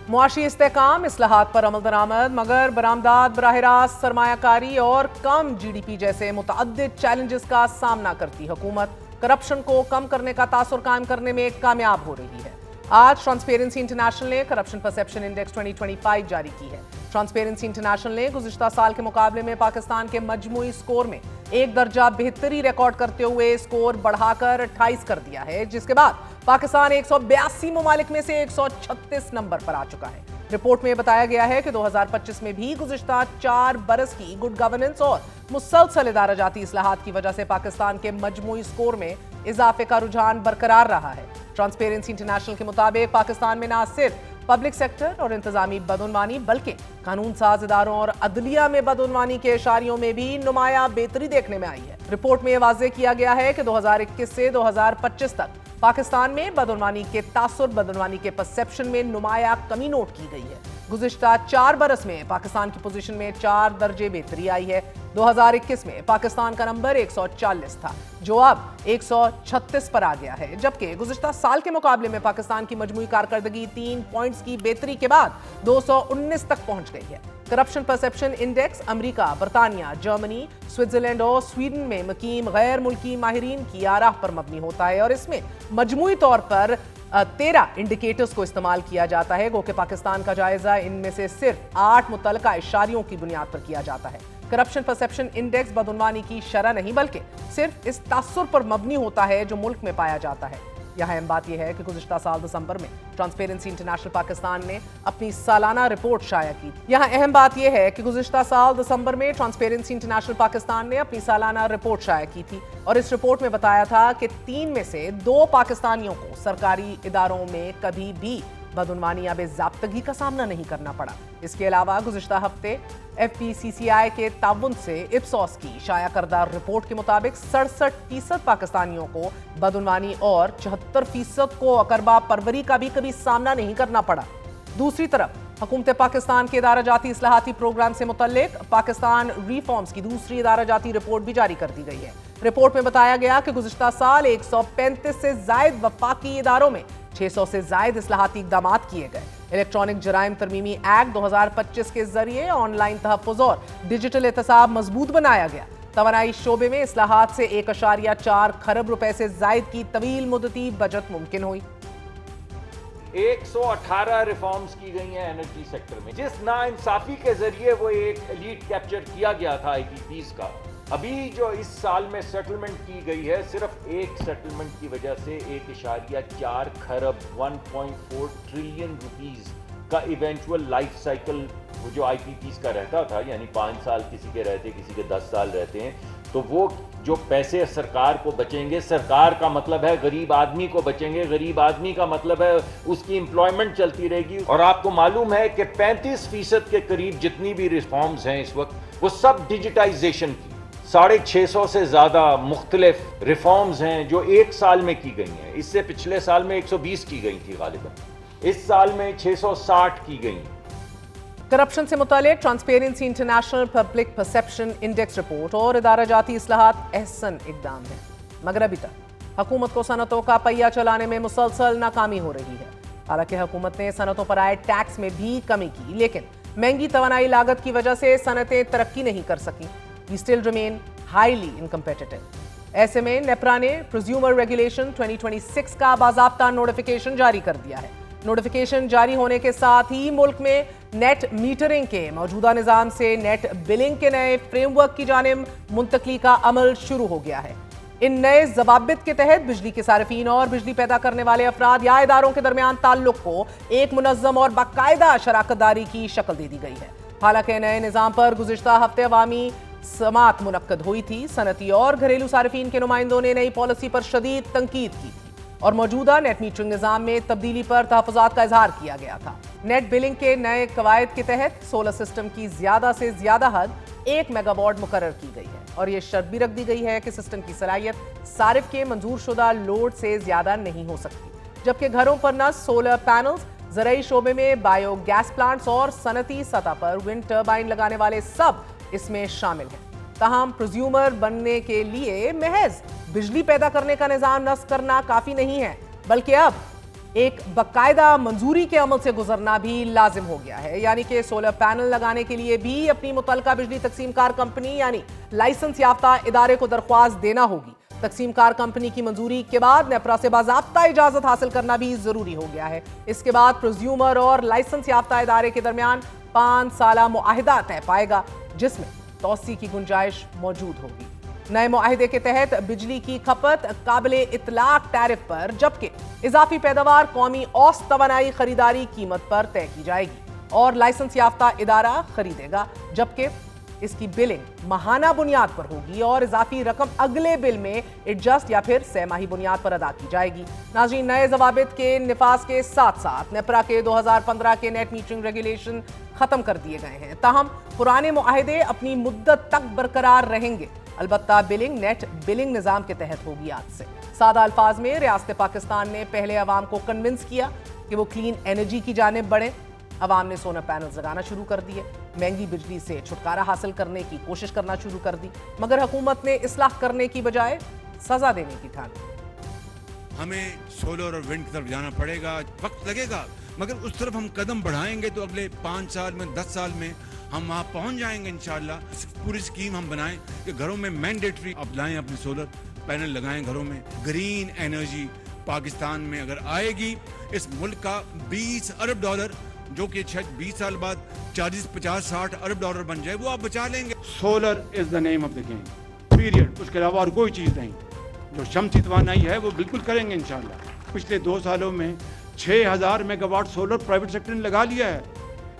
मुआशी इस्तेहकाम, इस्लाहात पर अमल दरामद, मगर बरामदात बराह रास्त सरमायाकारी और कम GDP जैसे मुतअद्दिद चैलेंजेस का सामना करती हुकूमत करप्शन को कम करने का तासुर कायम करने में कामयाब हो रही है। आज ट्रांसपेरेंसी इंटरनेशनल ने करप्शन परसेप्शन इंडेक्स 2025 जारी की है। ट्रांसपेरेंसी इंटरनेशनल ने गुज़िश्ता साल के मुकाबले में पाकिस्तान के मजमूई स्कोर में एक दर्जा बेहतरी रिकॉर्ड करते हुए स्कोर बढ़ाकर 28 कर दिया है, जिसके बाद पाकिस्तान 182 ममालिक में से 136 नंबर पर आ चुका है। रिपोर्ट में बताया गया है कि 2025 में भी गुज़िश्ता 4 बरस की गुड गवर्नेंस और मुसलसल इदारा जाती इस्लाहात की वजह से पाकिस्तान के मजमूई स्कोर में इजाफे का रुझान बरकरार रहा है। ट्रांसपेरेंसी इंटरनेशनल के मुताबिक पाकिस्तान में न सिर्फ पब्लिक सेक्टर और इंतजामी बदउनवानी बल्कि कानून साज इदारों और अदलिया में बदउनवानी के इशारियों में भी नुमाया बेहतरी देखने में आई है। रिपोर्ट में यह वाज़ेह किया गया है कि 2021 से 2025 तक पाकिस्तान में बदउनवानी के तासुर, बदउनवानी के परसेप्शन में नुमाया कमी नोट की गई है। गुज़िश्ता 4 बरस में पाकिस्तान की पोजीशन में 4 दर्जे बेहतरी आई है। 2021 में पाकिस्तान का नंबर 140 था, जो अब 136 पर आ गया है, जबकि गुज़िश्ता साल के मुकाबले में पाकिस्तान की मजमूई कारकर्दगी 3 पॉइंट्स की बेहतरी के बाद 219 तक पहुंच गई है। करप्शन परसेप्शन इंडेक्स अमेरिका, बरतानिया, जर्मनी, स्विट्जरलैंड और स्वीडन में मुकीम गैर मुल्की माहिरीन की आराह पर मबनी होता है और इसमें मजमूई तौर पर 13 इंडिकेटर्स को इस्तेमाल किया जाता है, गो कि पाकिस्तान का जायजा इनमें से सिर्फ 8 मुतलका इशारियों की बुनियाद पर किया जाता है। करप्शन परसेप्शन इंडेक्स बदउनवानी की शरह नहीं बल्कि सिर्फ इस तासुर पर मबनी होता है जो मुल्क में पाया जाता है। यहाँ अहम बात यह है कि गुज़िश्ता साल दिसंबर में ट्रांसपेरेंसी इंटरनेशनल पाकिस्तान ने अपनी सालाना रिपोर्ट शाया की। यहाँ अहम बात यह है कि गुज़िश्ता साल दिसंबर में ट्रांसपेरेंसी इंटरनेशनल पाकिस्तान ने अपनी सालाना रिपोर्ट शाया की थी और इस रिपोर्ट में बताया था कि 3 में से 2 पाकिस्तानियों को सरकारी इदारों में कभी भी बदउनवानी या बेज़ाब्तगी का सामना नहीं करना पड़ा। इसके अलावा गुज़िश्ता हफ्ते FPCCI के ताउन से इप्सॉस की शाया करदा रिपोर्ट के मुताबिक 67% पाकिस्तानियों को बदउनवानी और 74% को अकरबा परवरी का भी कभी सामना नहीं करना पड़ा। दूसरी तरफ हुकूमत पाकिस्तान के इदारा जाती इस्लाहाती प्रोग्राम से मुतल्लिक पाकिस्तान रिफॉर्म्स की दूसरी इदारा जाती रिपोर्ट भी जारी कर दी गई है। रिपोर्ट में बताया गया कि गुज़िश्ता साल 135 से जायद वफाकी इदारों में 600 से जायद इस्लाहाती इक़दाम किए गए। इलेक्ट्रॉनिक जराइम तरमीमी एक्ट 2025 के जरिए ऑनलाइन तहफ़्फ़ुज़ और डिजिटल एहतसाब मजबूत बनाया गया। तवानाई शोबे में इस्लाहात से 1.4 खरब रुपए से जायद की तवील मुद्दती बचत मुमकिन हुई। 118 रिफॉर्म्स की गई हैं एनर्जी सेक्टर में, जिस नाइंसाफी के जरिए वो एक एलीट कैप्चर किया गया था IPPs का। अभी जो इस साल में सेटलमेंट की गई है, सिर्फ एक सेटलमेंट की वजह से 1.4 खरब 1.4 ट्रिलियन रुपीस का इवेंचुअल लाइफ साइकिल वो जो IPPs का रहता था, यानी 5 साल किसी के रहते, किसी के 10 साल रहते हैं, तो वो जो पैसे सरकार को बचेंगे, सरकार का मतलब है गरीब आदमी को बचेंगे, गरीब आदमी का मतलब है उसकी एम्प्लॉयमेंट चलती रहेगी। और आपको मालूम है कि 35% के करीब जितनी भी रिफॉर्म्स हैं इस वक्त वो सब डिजिटाइजेशन की, 650 से ज़्यादा मुख्तलिफ रिफॉर्म्स हैं जो एक साल में की गई हैं। इससे पिछले साल में 120 की गई थी गालिबन, इस साल में 660 की गई। करप्शन से मुतालिक transparency international public perception index report और इदारा जाती इस्लाहात अहसन इकदाम है, मगर अभी तक हुकूमत को सनतों का पहिया चलाने में मुसलसल नाकामी हो रही है। हालांकि हुकूमत ने सनतों पर आए टैक्स में भी कमी की, लेकिन महंगी तवानाई लागत की वजह से सनतें तरक्की नहीं कर सकी। We still remain highly incompetitive. ऐसे में नेपरा ने प्रोज्यूमर रेगुलेशन 2026 का बाज़ाब्ता नोटिफिकेशन जारी कर दिया है। नोटिफिकेशन जारी होने के साथ ही मुल्क में नेट मीटरिंग के मौजूदा निज़ाम से नेट बिलिंग के नए फ्रेमवर्क की जानिब मुंतकली का अमल शुरू हो गया है। इन नए ज़वाबित के तहत बिजली के सारिफीन और बिजली पैदा करने वाले अफराद या इदारों के दरमियान ताल्लुक को एक मुनज़्ज़म और बाकायदा शराकतदारी की शक्ल दे दी गई है। हालांकि नए निज़ाम पर गुज़िश्ता हफ्ते अवामी समात मुनक्कद हुई थी। सनती और घरेलू सारिफीन के नुमाइंदों ने नई पॉलिसी पर शदीद तनकीद की थी। और मौजूदा नेट मीटरिंग निजाम में तब्दीली पर तहफ़्फ़ुज़ात का इजहार किया गया था। नेट बिलिंग के नए कवायद के तहत सोलर सिस्टम की ज्यादा से ज्यादा हद 1 मेगावाट मुकर्रर की गई है और ये शर्त भी रख दी गई है कि सिस्टम की सलाहियत सारिफ के मंजूर शुदा लोड से ज्यादा नहीं हो सकती। जबकि घरों पर न सोलर पैनल्स, ज़राई शोबे में बायो गैस प्लांट्स और सनती सतह पर विंड टर्बाइन लगाने वाले सब इसमें शामिल हैं। ताहम प्रोज्यूमर बनने के लिए महज बिजली पैदा करने का निजाम नस्ब करना काफी नहीं है, बल्कि अब एक बाकायदा मंजूरी के अमल से गुजरना भी लाजिम हो गया है। यानी कि सोलर पैनल लगाने के लिए भी अपनी मुतल्लिका बिजली तकसीमकार कंपनी यानी लाइसेंस याफ्ता इदारे को दरख्वास्त देना होगी। तकसीमकार कंपनी की मंजूरी के बाद नेपरा से बाज़ाब्ता इजाजत हासिल करना भी जरूरी हो गया है। इसके बाद प्रोज्यूमर और लाइसेंस याफ्ता इदारे के दरमियान 5 साला मुआहिदा तय पाएगा, जिसमें तौसी की गुंजाइश मौजूद होगी। नए मुआहिदे के तहत बिजली की खपत काबिले इतलाक टैरिफ पर, जबकि इजाफी पैदावार कौमी औसत तवानाई खरीदारी कीमत पर तय की जाएगी और लाइसेंस याफ्ता इदारा खरीदेगा, जबकि इसकी बिलिंग माहाना बुनियाद पर होगी और इजाफी रकम अगले बिल में एडजस्ट या फिर सहमाही बुनियाद पर अदा की जाएगी। नाज़रीन, नए ज़वाबित के निफाज के साथ साथ नेपरा के 2015 के नेट मीटरिंग रेगुलेशन खत्म कर दिए गए हैं। ताहम पुराने मुआहिदे अपनी मुद्दत तक बरकरार रहेंगे, अलबत्ता बिलिंग नेट बिलिंग निजाम के तहत होगी आज से। सादा अल्फाज में रियासत पाकिस्तान ने पहले अवाम को कन्विंस किया कि वो क्लीन एनर्जी की जानिब बढ़े। अवाम ने सोलर पैनल्स लगाना शुरू कर दिए, महंगी बिजली से छुटकारा हासिल करने की कोशिश करना शुरू कर दी, मगर हुकूमत ने इस्लाह करने की बजाय सजा देने की ठानी। हमें सोलर और विंड की तरफ जाना पड़ेगा, वक्त लगेगा, मगर उस तरफ हम कदम बढ़ाएंगे तो अगले 5 साल में 10 साल में हम वहाँ पहुँच जाएंगे इंशाल्लाह। पूरी स्कीम हम बनाएं कि घरों में मैंडेटरी अब लाएं, अपने सोलर पैनल लगाएं घरों में। ग्रीन एनर्जी पाकिस्तान में अगर आएगी, इस मुल्क का $20 अरब जो कि शायद 20 साल बाद 40, 50, 60 अरब डॉलर बन जाए, वो आप बचा लेंगे। Solar is the name of the game, period. उसके अलावा और कोई चीज़ नहीं। जो शमसी तवानाई है वो बिल्कुल करेंगे इंशाल्लाह। पिछले 2 सालों में 6000 मेगावाट सोलर प्राइवेट सेक्टर ने लगा लिया है।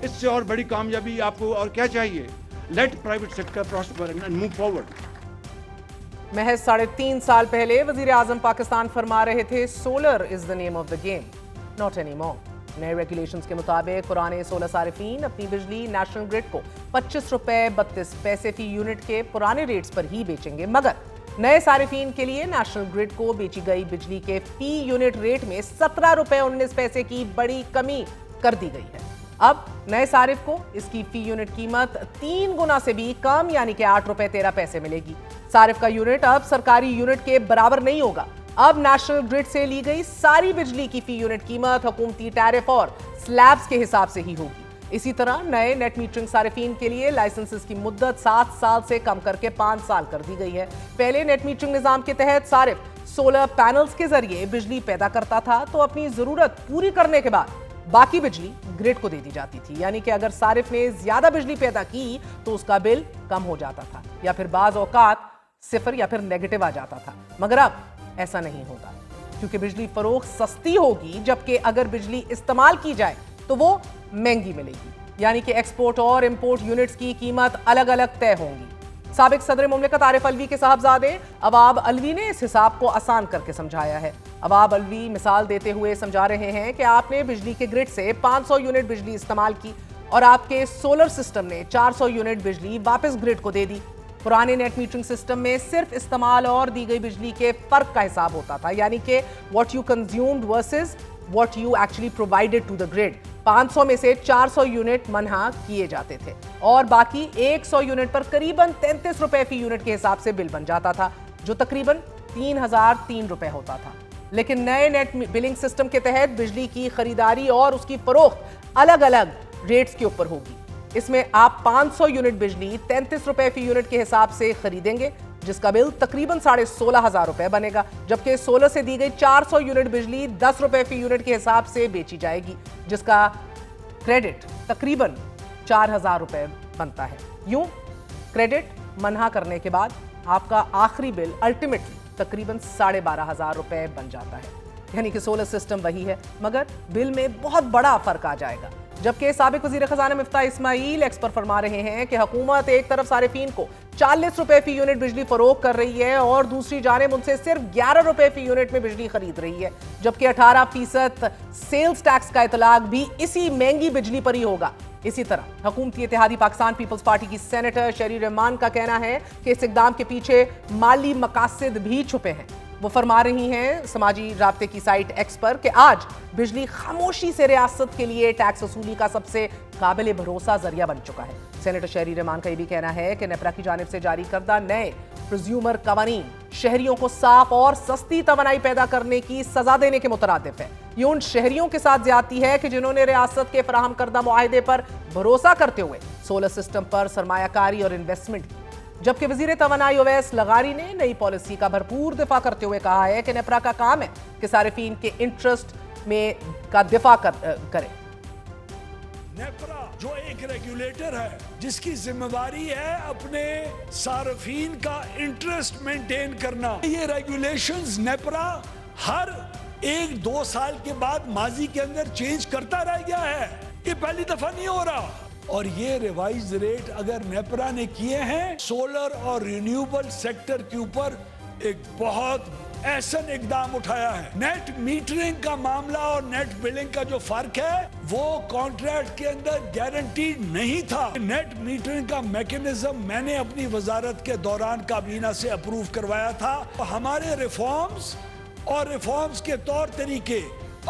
इससे और बड़ी कामयाबी आपको और क्या चाहिए? Let private sector prosper and move forward. महज 3.5 साल पहले वजीर आजम पाकिस्तान फरमा रहे थे, solar is the name of the game, not any more. नए रेगुलेशंस के मुताबिक पुराने सोलर सारिफीन अपनी बिजली नेशनल ग्रिड को 25 रुपए 32 पैसे फी यूनिट के पुराने रेट्स पर ही बेचेंगे, मगर नए सारिफीन के लिए नेशनल ग्रिड को बेची गई बिजली के फी यूनिट रेट में 17 रुपए 19 पैसे की बड़ी कमी कर दी गई है। अब नए सारिफ को इसकी फी यूनिट कीमत 3 गुना से भी कम यानी कि 8 रुपए 13 पैसे मिलेगी। सारिफ का यूनिट अब सरकारी यूनिट के बराबर नहीं होगा। अब नेशनल ग्रिड से ली गई सारी बिजली की फी यूनिट कीमत हुकूमती टैरिफ और स्लैब्स के हिसाब से ही होगी। इसी तरह नए नेट मीटरिंग सारिफीन के लिए लाइसेंसेस की मुद्दत 7 साल से कम करके 5 साल कर दी गई है। पहले नेट मीटरिंग निजाम के तहत सारिफ सोलर पैनल्स के जरिए बिजली पैदा करता था तो अपनी जरूरत पूरी करने के बाद बाकी बिजली ग्रिड को दे दी जाती थी, यानी कि अगर सारिफ ने ज्यादा बिजली पैदा की तो उसका बिल कम हो जाता था या फिर बाज औकात सिफर या फिर नेगेटिव आ जाता था। मगर अब ऐसा नहीं होगा, क्योंकि बिजली फरोख्त सस्ती होगी, जबकि अगर बिजली इस्तेमाल की जाए तो वो महंगी मिलेगी, यानी कि एक्सपोर्ट और इंपोर्ट यूनिट्स की कीमत अलग अलग तय होंगी। साबिक सदर मुमलिकत आरिफ अलवी के साहबजादे अवाब अलवी ने इस हिसाब को आसान करके समझाया है। अवाब अलवी मिसाल देते हुए समझा रहे हैं कि आपने बिजली के ग्रिड से 500 यूनिट बिजली इस्तेमाल की और आपके सोलर सिस्टम ने 400 यूनिट बिजली वापस ग्रिड को दे दी। पुराने नेट मीटरिंग सिस्टम में सिर्फ इस्तेमाल और दी गई बिजली के फर्क का हिसाब होता था, यानी कि what you consumed versus what you actually provided to the grid. 500 में से 400 यूनिट मनहा किए जाते थे और बाकी 100 यूनिट पर करीबन 33 रुपए फी यूनिट के हिसाब से बिल बन जाता था, जो तकरीबन 3003 रुपए होता था। लेकिन नए नेट बिलिंग सिस्टम के तहत बिजली की खरीदारी और उसकी फरोख्त अलग अलग रेट्स के ऊपर होगी। इसमें आप 500 यूनिट बिजली 33 रुपए फी यूनिट के हिसाब से खरीदेंगे, जिसका बिल तकरीबन 16,500 रुपए बनेगा, जबकि सोलर से दी गई 400 यूनिट बिजली 10 रुपए फी यूनिट के हिसाब से बेची जाएगी, जिसका क्रेडिट तकरीबन 4,000 रुपए बनता है। यूं क्रेडिट मनहा करने के बाद आपका आखिरी बिल अल्टीमेटली तकरीबन 12,500 रुपए बन जाता है। यानी कि सोलर सिस्टम वही है, मगर बिल में बहुत बड़ा फर्क आ जाएगा। जबकि साबिक वजीर खजाना मिफ्ताह इस्माइल एक्स पर फरमा रहे हैं कि हुकूमत एक तरफ सारिफीन को 40 रुपए फी यूनिट बिजली फरोख्त कर रही है और दूसरी जानिब उनसे सिर्फ 11 रुपए फी यूनिट में बिजली खरीद रही है, जबकि 18% सेल्स टैक्स का इतलाक भी इसी महंगी बिजली पर ही होगा। इसी तरह हुकूमती इत्तेहादी पाकिस्तान पीपल्स पार्टी की सेनेटर शहरी रहमान का कहना है कि इस इक़दाम के पीछे माली मकासद भी छुपे हैं। वो फरमा रही हैं समाजी राब्ते की साइट एक्स पर कि आज बिजली खामोशी से रियासत के लिए टैक्स वसूली का सबसे काबिल भरोसा जरिया बन चुका है। सेनेटर शहरी रहमान का यह भी कहना है कि नेपरा की जानिब से जारी करदा नए प्रोज्यूमर कवानीन शहरियों को साफ और सस्ती तवानाई पैदा करने की सजा देने के मुतरादिफ है। ये उन शहरियों के साथ ज्यादती है कि जिन्होंने रियासत के फराहम करदा मुआहदे पर भरोसा करते हुए सोलर सिस्टम पर सरमायाकारी और इन्वेस्टमेंट की। जबकि वजीर तवानाई ओवैस लगारी ने नई पॉलिसी का भरपूर दिफा करते हुए कहा है कि नेपरा का काम है कि सारिफीन के इंटरेस्ट में का दिफा करे। नेपरा जो एक रेगुलेटर है जिसकी जिम्मेदारी है अपने सार्फिन का इंटरेस्ट मेंटेन करना, ये रेगुलेशंस नेपरा हर 1-2 साल के बाद माजी के अंदर चेंज करता रह गया है। ये पहली दफा नहीं हो रहा। और ये रिवाइज रेट अगर नेपरा ने किए हैं सोलर और रिन्यूएबल सेक्टर के ऊपर एक बहुत ऐसा इकदाम उठाया है। नेट मीटरिंग का मामला और नेट बिलिंग का जो फर्क है वो कॉन्ट्रैक्ट के अंदर गारंटीड नहीं था। नेट मीटरिंग का मैकेनिज्म मैंने अपनी वजारत के दौरान काबीना से अप्रूव करवाया था। हमारे रिफॉर्म्स और रिफॉर्म्स के तौर तरीके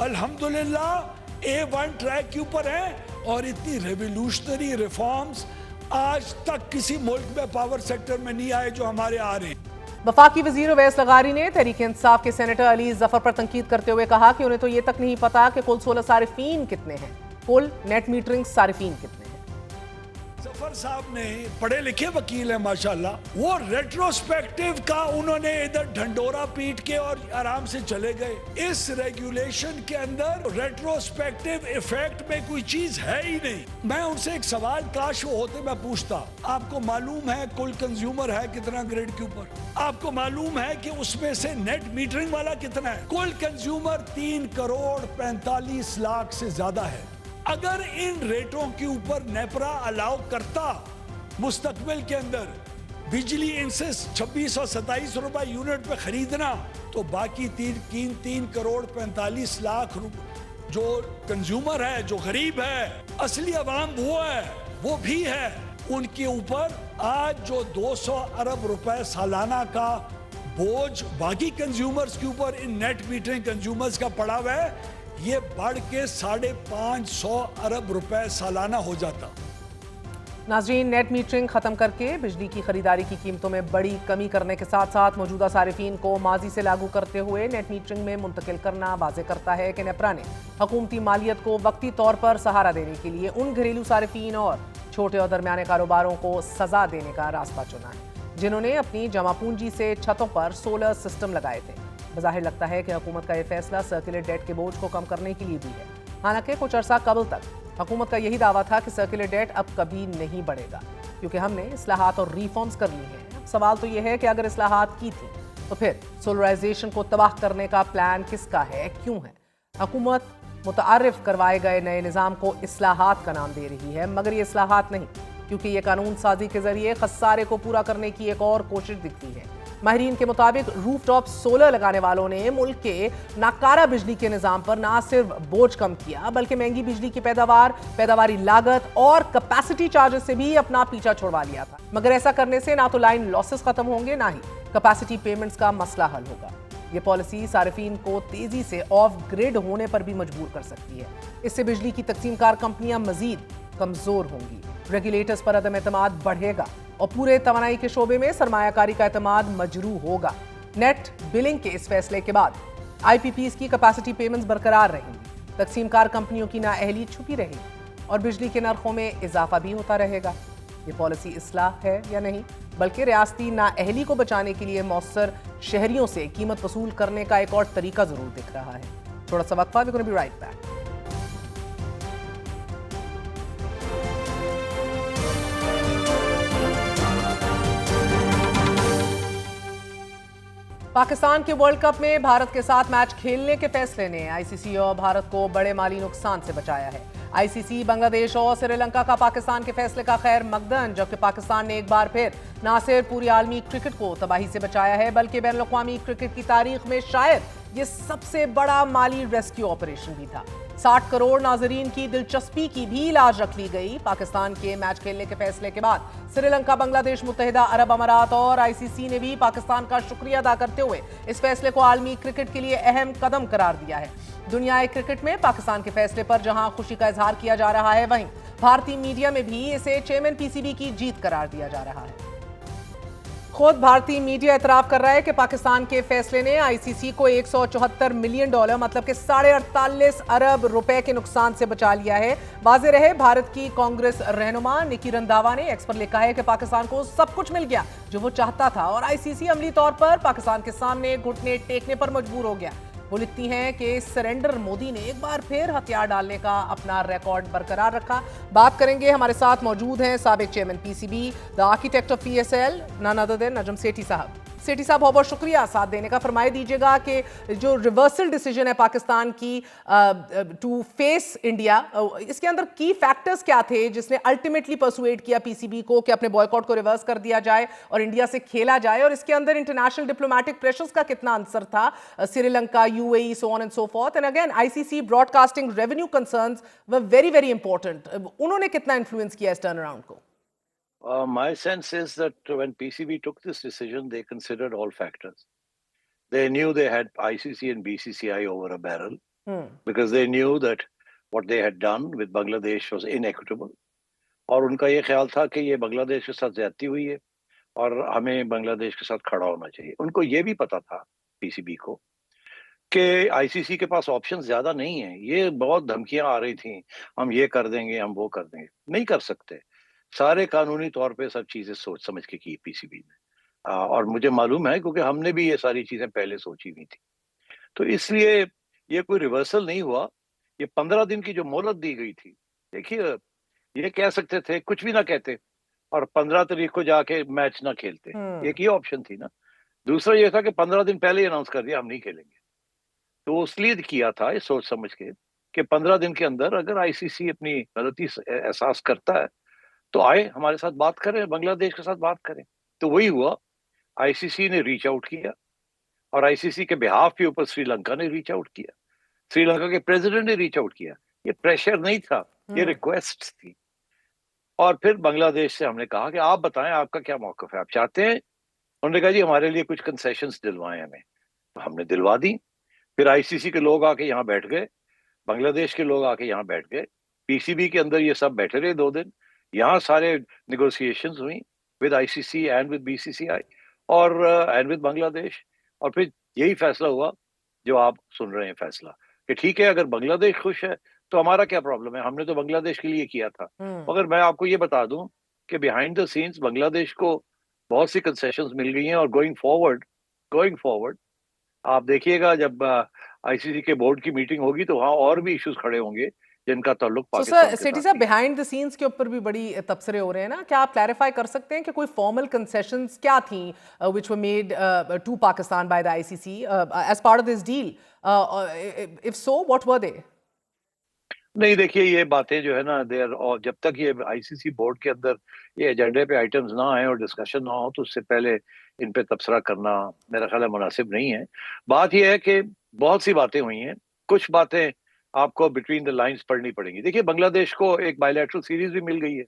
अल्हम्दुलिल्लाह A1 ट्रैक के ऊपर हैं और इतनी रेवोल्यूशनरी रिफॉर्म्स आज तक किसी मुल्क में पावर सेक्टर में नहीं आए जो हमारे आ रहे हैं। वफाकी वजीर ओवैस लगारी ने तहरीक इंसाफ के सेनेटर अली जफर पर तनकीद करते हुए कहा कि उन्हें तो ये तक नहीं पता कि कुल 16 सारिफीन कितने हैं, कुल नेट मीटरिंग सारिफीन कितने हैं। जफर साहब ने पढ़े लिखे वकील हैं माशाल्लाह, वो रेट्रोस्पेक्टिव का उन्होंने इधर ढंडोरा पीट के और आराम से चले गए। इस रेगुलेशन के अंदर रेट्रोस्पेक्टिव इफेक्ट में कोई चीज है ही नहीं। मैं उनसे एक सवाल काश वो होते मैं पूछता, आपको मालूम है कुल कंज्यूमर है कितना ग्रिड के ऊपर? आपको मालूम है कि उसमें से नेट मीटरिंग वाला कितना है? कुल कंज्यूमर 3 करोड़ 45 लाख से ज्यादा है। अगर इन रेटों के ऊपर नेपरा अलाउ करता मुस्तकबिल के अंदर बिजली इनसे 26 और 27 रुपए यूनिट पे खरीदना, तो बाकी 3 करोड़ 45 लाख जो कंज्यूमर है, जो गरीब है, असली अवाम वो भी है, उनके ऊपर आज जो 200 अरब रुपए सालाना का बोझ बाकी कंज्यूमर्स के ऊपर इन नेट मीटरिंग कंज्यूमर्स का पड़ा हुआ है, ये बढ़ के 550 अरब रुपए सालाना हो जाता। नाज़रीन, नेट मीटरिंग खत्म करके बिजली की खरीदारी की कीमतों में बड़ी कमी करने के साथ साथ मौजूदा सारिफीन को माजी से लागू करते हुए नेट मीटरिंग में मुंतकिल करना वाज़ेह करता है कि नेपरा ने हुकूमती मालियत को वक्ती तौर पर सहारा देने के लिए उन घरेलू सारिफीन और छोटे और दरमियाने कारोबारों को सजा देने का रास्ता चुना है जिन्होंने अपनी जमा पूंजी से छतों पर सोलर सिस्टम लगाए थे। बज़ाहिर लगता है कि हुकूमत का यह फैसला सर्कुलर डेट के बोझ को कम करने के लिए भी है। हालांकि कुछ अरसा कबल तक हुकूमत का यही दावा था कि सर्कुलर डेट अब कभी नहीं बढ़ेगा क्योंकि हमने इस्लाहात और रिफॉर्म्स कर ली हैं। सवाल तो यह है कि अगर इस्लाहात की थी तो फिर सोलराइजेशन को तबाह करने का प्लान किसका है, क्यों है? हुकूमत मुतारिफ करवाए गए नए निज़ाम को इस्लाहात का नाम दे रही है, मगर ये इस्लाहात नहीं, क्योंकि ये कानून साजी के जरिए खसारे को पूरा करने की एक और कोशिश दिखती है। माहिरीन के मुताबिक रूफ टॉप सोलर लगाने वालों ने मुल्क के नाकारा बिजली के निज़ाम पर ना सिर्फ बोझ कम किया बल्कि महंगी बिजली की पैदावारी लागत और कैपेसिटी चार्जेस से भी अपना पीछा छुड़वा लिया था। मगर ऐसा करने से ना तो लाइन लॉसेस खत्म होंगे, ना ही कैपेसिटी पेमेंट्स का मसला हल होगा। ये पॉलिसी सारिफीन को तेजी से ऑफ ग्रिड होने पर भी मजबूर कर सकती है। इससे बिजली की तकसीमकार कंपनियां मजीद कमजोर होंगी, रेगुलेटर्स पर अदम एतमाद बढ़ेगा और पूरे तवानाई के शोबे में सरमायाकारी का एतमाद मजरू होगा। नेट बिलिंग के इस फैसले के बाद IPPs की कैपेसिटी पेमेंट्स बरकरार रहेंगी, तकसीमकार कंपनियों की नाअहली छुपी रहेगी और बिजली के नरखों में इजाफा भी होता रहेगा। ये पॉलिसी इस्लाह है या नहीं, बल्कि रियासती नाअहली को बचाने के लिए मौसर शहरियों से कीमत वसूल करने का एक और तरीका जरूर दिख रहा है। थोड़ा सा वक्फा, we gonna be right back. Pakistan के वर्ल्ड कप में भारत के साथ मैच खेलने के फैसले ने ICC और भारत को बड़े माली नुकसान से बचाया है। आईसीसी बांग्लादेश और श्रीलंका का पाकिस्तान के फैसले का खैर मकदम, जबकि पाकिस्तान ने एक बार फिर ना सिर्फ पूरी आलमी क्रिकेट को तबाही से बचाया है बल्कि बैनुल-अक़वामी क्रिकेट की तारीख में शायद ये सबसे बड़ा माली रेस्क्यू ऑपरेशन भी था। 60 करोड़ नाजरीन की दिलचस्पी की भी इलाज रख ली गई। पाकिस्तान के मैच खेलने के फैसले के बाद श्रीलंका, बांग्लादेश, मुत्तहिदा अरब अमारात और आईसीसी ने भी पाकिस्तान का शुक्रिया अदा करते हुए इस फैसले को आलमी क्रिकेट के लिए अहम कदम करार दिया है। दुनियाई क्रिकेट में पाकिस्तान के फैसले पर जहां खुशी का इजहार किया जा रहा है, वहीं भारतीय मीडिया में भी इसे चेयरमैन पीसीबी की जीत करार दिया जा रहा है। खुद भारतीय मीडिया एतराफ कर रहा है कि पाकिस्तान के फैसले ने आईसीसी को $174 मिलियन मतलब कि 48.5 अरब रुपए के नुकसान से बचा लिया है। वाज़ेह रहे, भारत की कांग्रेस रहनुमा निकी रंधावा ने एक्स पर लिखा है कि पाकिस्तान को सब कुछ मिल गया जो वो चाहता था और आईसीसी अमली तौर पर पाकिस्तान के सामने घुटने टेकने पर मजबूर हो गया। वो लिखती हैं कि सरेंडर मोदी ने एक बार फिर हथियार डालने का अपना रिकॉर्ड बरकरार रखा। बात करेंगे, हमारे साथ मौजूद हैं साबिक chairman PCB, the architect of PSL, none other than Najam Sethi sahab. Sethi साहब, बहुत बहुत शुक्रिया साथ देने का। फरमाए दीजिएगा कि जो रिवर्सल डिसीजन है पाकिस्तान की टू फेस इंडिया, इसके अंदर की फैक्टर्स क्या थे जिसने अल्टीमेटली परसुएड किया पीसीबी को कि अपने बॉयकॉट को रिवर्स कर दिया जाए और इंडिया से खेला जाए, और इसके अंदर इंटरनेशनल डिप्लोमेटिक प्रेशर्स का कितना आंसर था? Sri Lanka, UAE, so on and so forth, and again ICC broadcasting revenue concerns were very very important. उन्होंने कितना इन्फ्लुएंस किया इस टर्न अराउंड को? My sense is that when PCB took this decision, they considered all factors. They knew they had ICC and BCCI over a barrel because they knew that what they had done with Bangladesh was inequitable. और उनका ये ख्याल था कि ये बांग्लादेश के साथ ज्यादती हुई है और हमें बांग्लादेश के साथ खड़ा होना चाहिए। उनको ये भी पता था PCB को कि ICC के पास ऑप्शन ज्यादा नहीं है। ये बहुत धमकियां आ रही थी, हम ये कर देंगे, हम वो कर देंगे। नहीं कर सकते। सारे कानूनी तौर पे सब चीजें सोच समझ के की पीसीबी ने, और मुझे मालूम है क्योंकि हमने भी ये सारी चीजें पहले सोची हुई थी। तो इसलिए ये कोई रिवर्सल नहीं हुआ। ये 15 दिन की जो मोहलत दी गई थी, देखिए ये कह सकते थे कुछ भी ना कहते और 15 तारीख को जाके मैच ना खेलते, एक ही ऑप्शन थी ना। दूसरा ये था कि 15 दिन पहले ही अनाउंस कर दिया हम नहीं खेलेंगे। तो इसलिए किया था ये सोच समझ के कि 15 दिन के अंदर अगर आईसीसी अपनी गलती एहसास करता है तो आए हमारे साथ बात करें, बांग्लादेश के साथ बात करें। तो वही हुआ। आईसीसी ने रीच आउट किया और आईसीसी के बिहाफ के ऊपर श्रीलंका ने रीच आउट किया, श्रीलंका के प्रेसिडेंट ने रीच आउट किया। ये प्रेशर नहीं था, ये रिक्वेस्ट थी। और फिर बांग्लादेश से हमने कहा कि आप बताएं आपका क्या मौकफ है, आप चाहते हैं? उन्होंने कहा जी हमारे लिए कुछ कंसेशंस दिलवाएं हमें। तो हमने दिलवा दी। फिर आईसीसी के लोग आके यहाँ बैठ गए, बांग्लादेश के लोग आके यहाँ बैठ गए, पीसीबी के अंदर ये सब बैठे रहे 2 दिन। यहाँ सारे नेगोशिएशंस हुई with ICC and with BCCI और एंड विद बांग्लादेश। और फिर यही फैसला हुआ जो आप सुन रहे हैं फैसला, कि ठीक है अगर बांग्लादेश खुश है तो हमारा क्या प्रॉब्लम है, हमने तो बांग्लादेश के लिए किया था। मगर मैं आपको ये बता दूं कि बिहाइंड द सीन्स बांग्लादेश को बहुत सी कंसेशंस मिल गई हैं और गोइंग फॉरवर्ड आप देखिएगा जब आईसीसी के बोर्ड की मीटिंग होगी तो वहाँ और भी इश्यूज खड़े होंगे जिनका ताल्लुक पाकिस्तान के सेठी साहब, बिहाइंड द सीन्स के ऊपर भी बड़ी तबसरे हो रहे हैं ना, क्या आप क्लैरिफाई कर सकते हैं कि कोई फॉर्मल कंसेशंस क्या थी which were made to Pakistan by the ICC as part of this deal? If so what were they? नहीं, देखिए ये बातें जो है ना देर, और जब तक ये आईसीसी बोर्ड के अंदर ये एजेंडे पे आइटम्स ना आए और डिस्कशन ना हो तो उससे पहले इन पे तबसरा करना मेरा ख्याल है मुनासिब नहीं है। बात ये है कि बहुत सी बातें हुई हैं, कुछ बातें आपको बिटवीन द लाइंस पढ़नी पड़ेंगी। देखिए बांग्लादेश को एक बायलैटरल सीरीज भी मिल गई है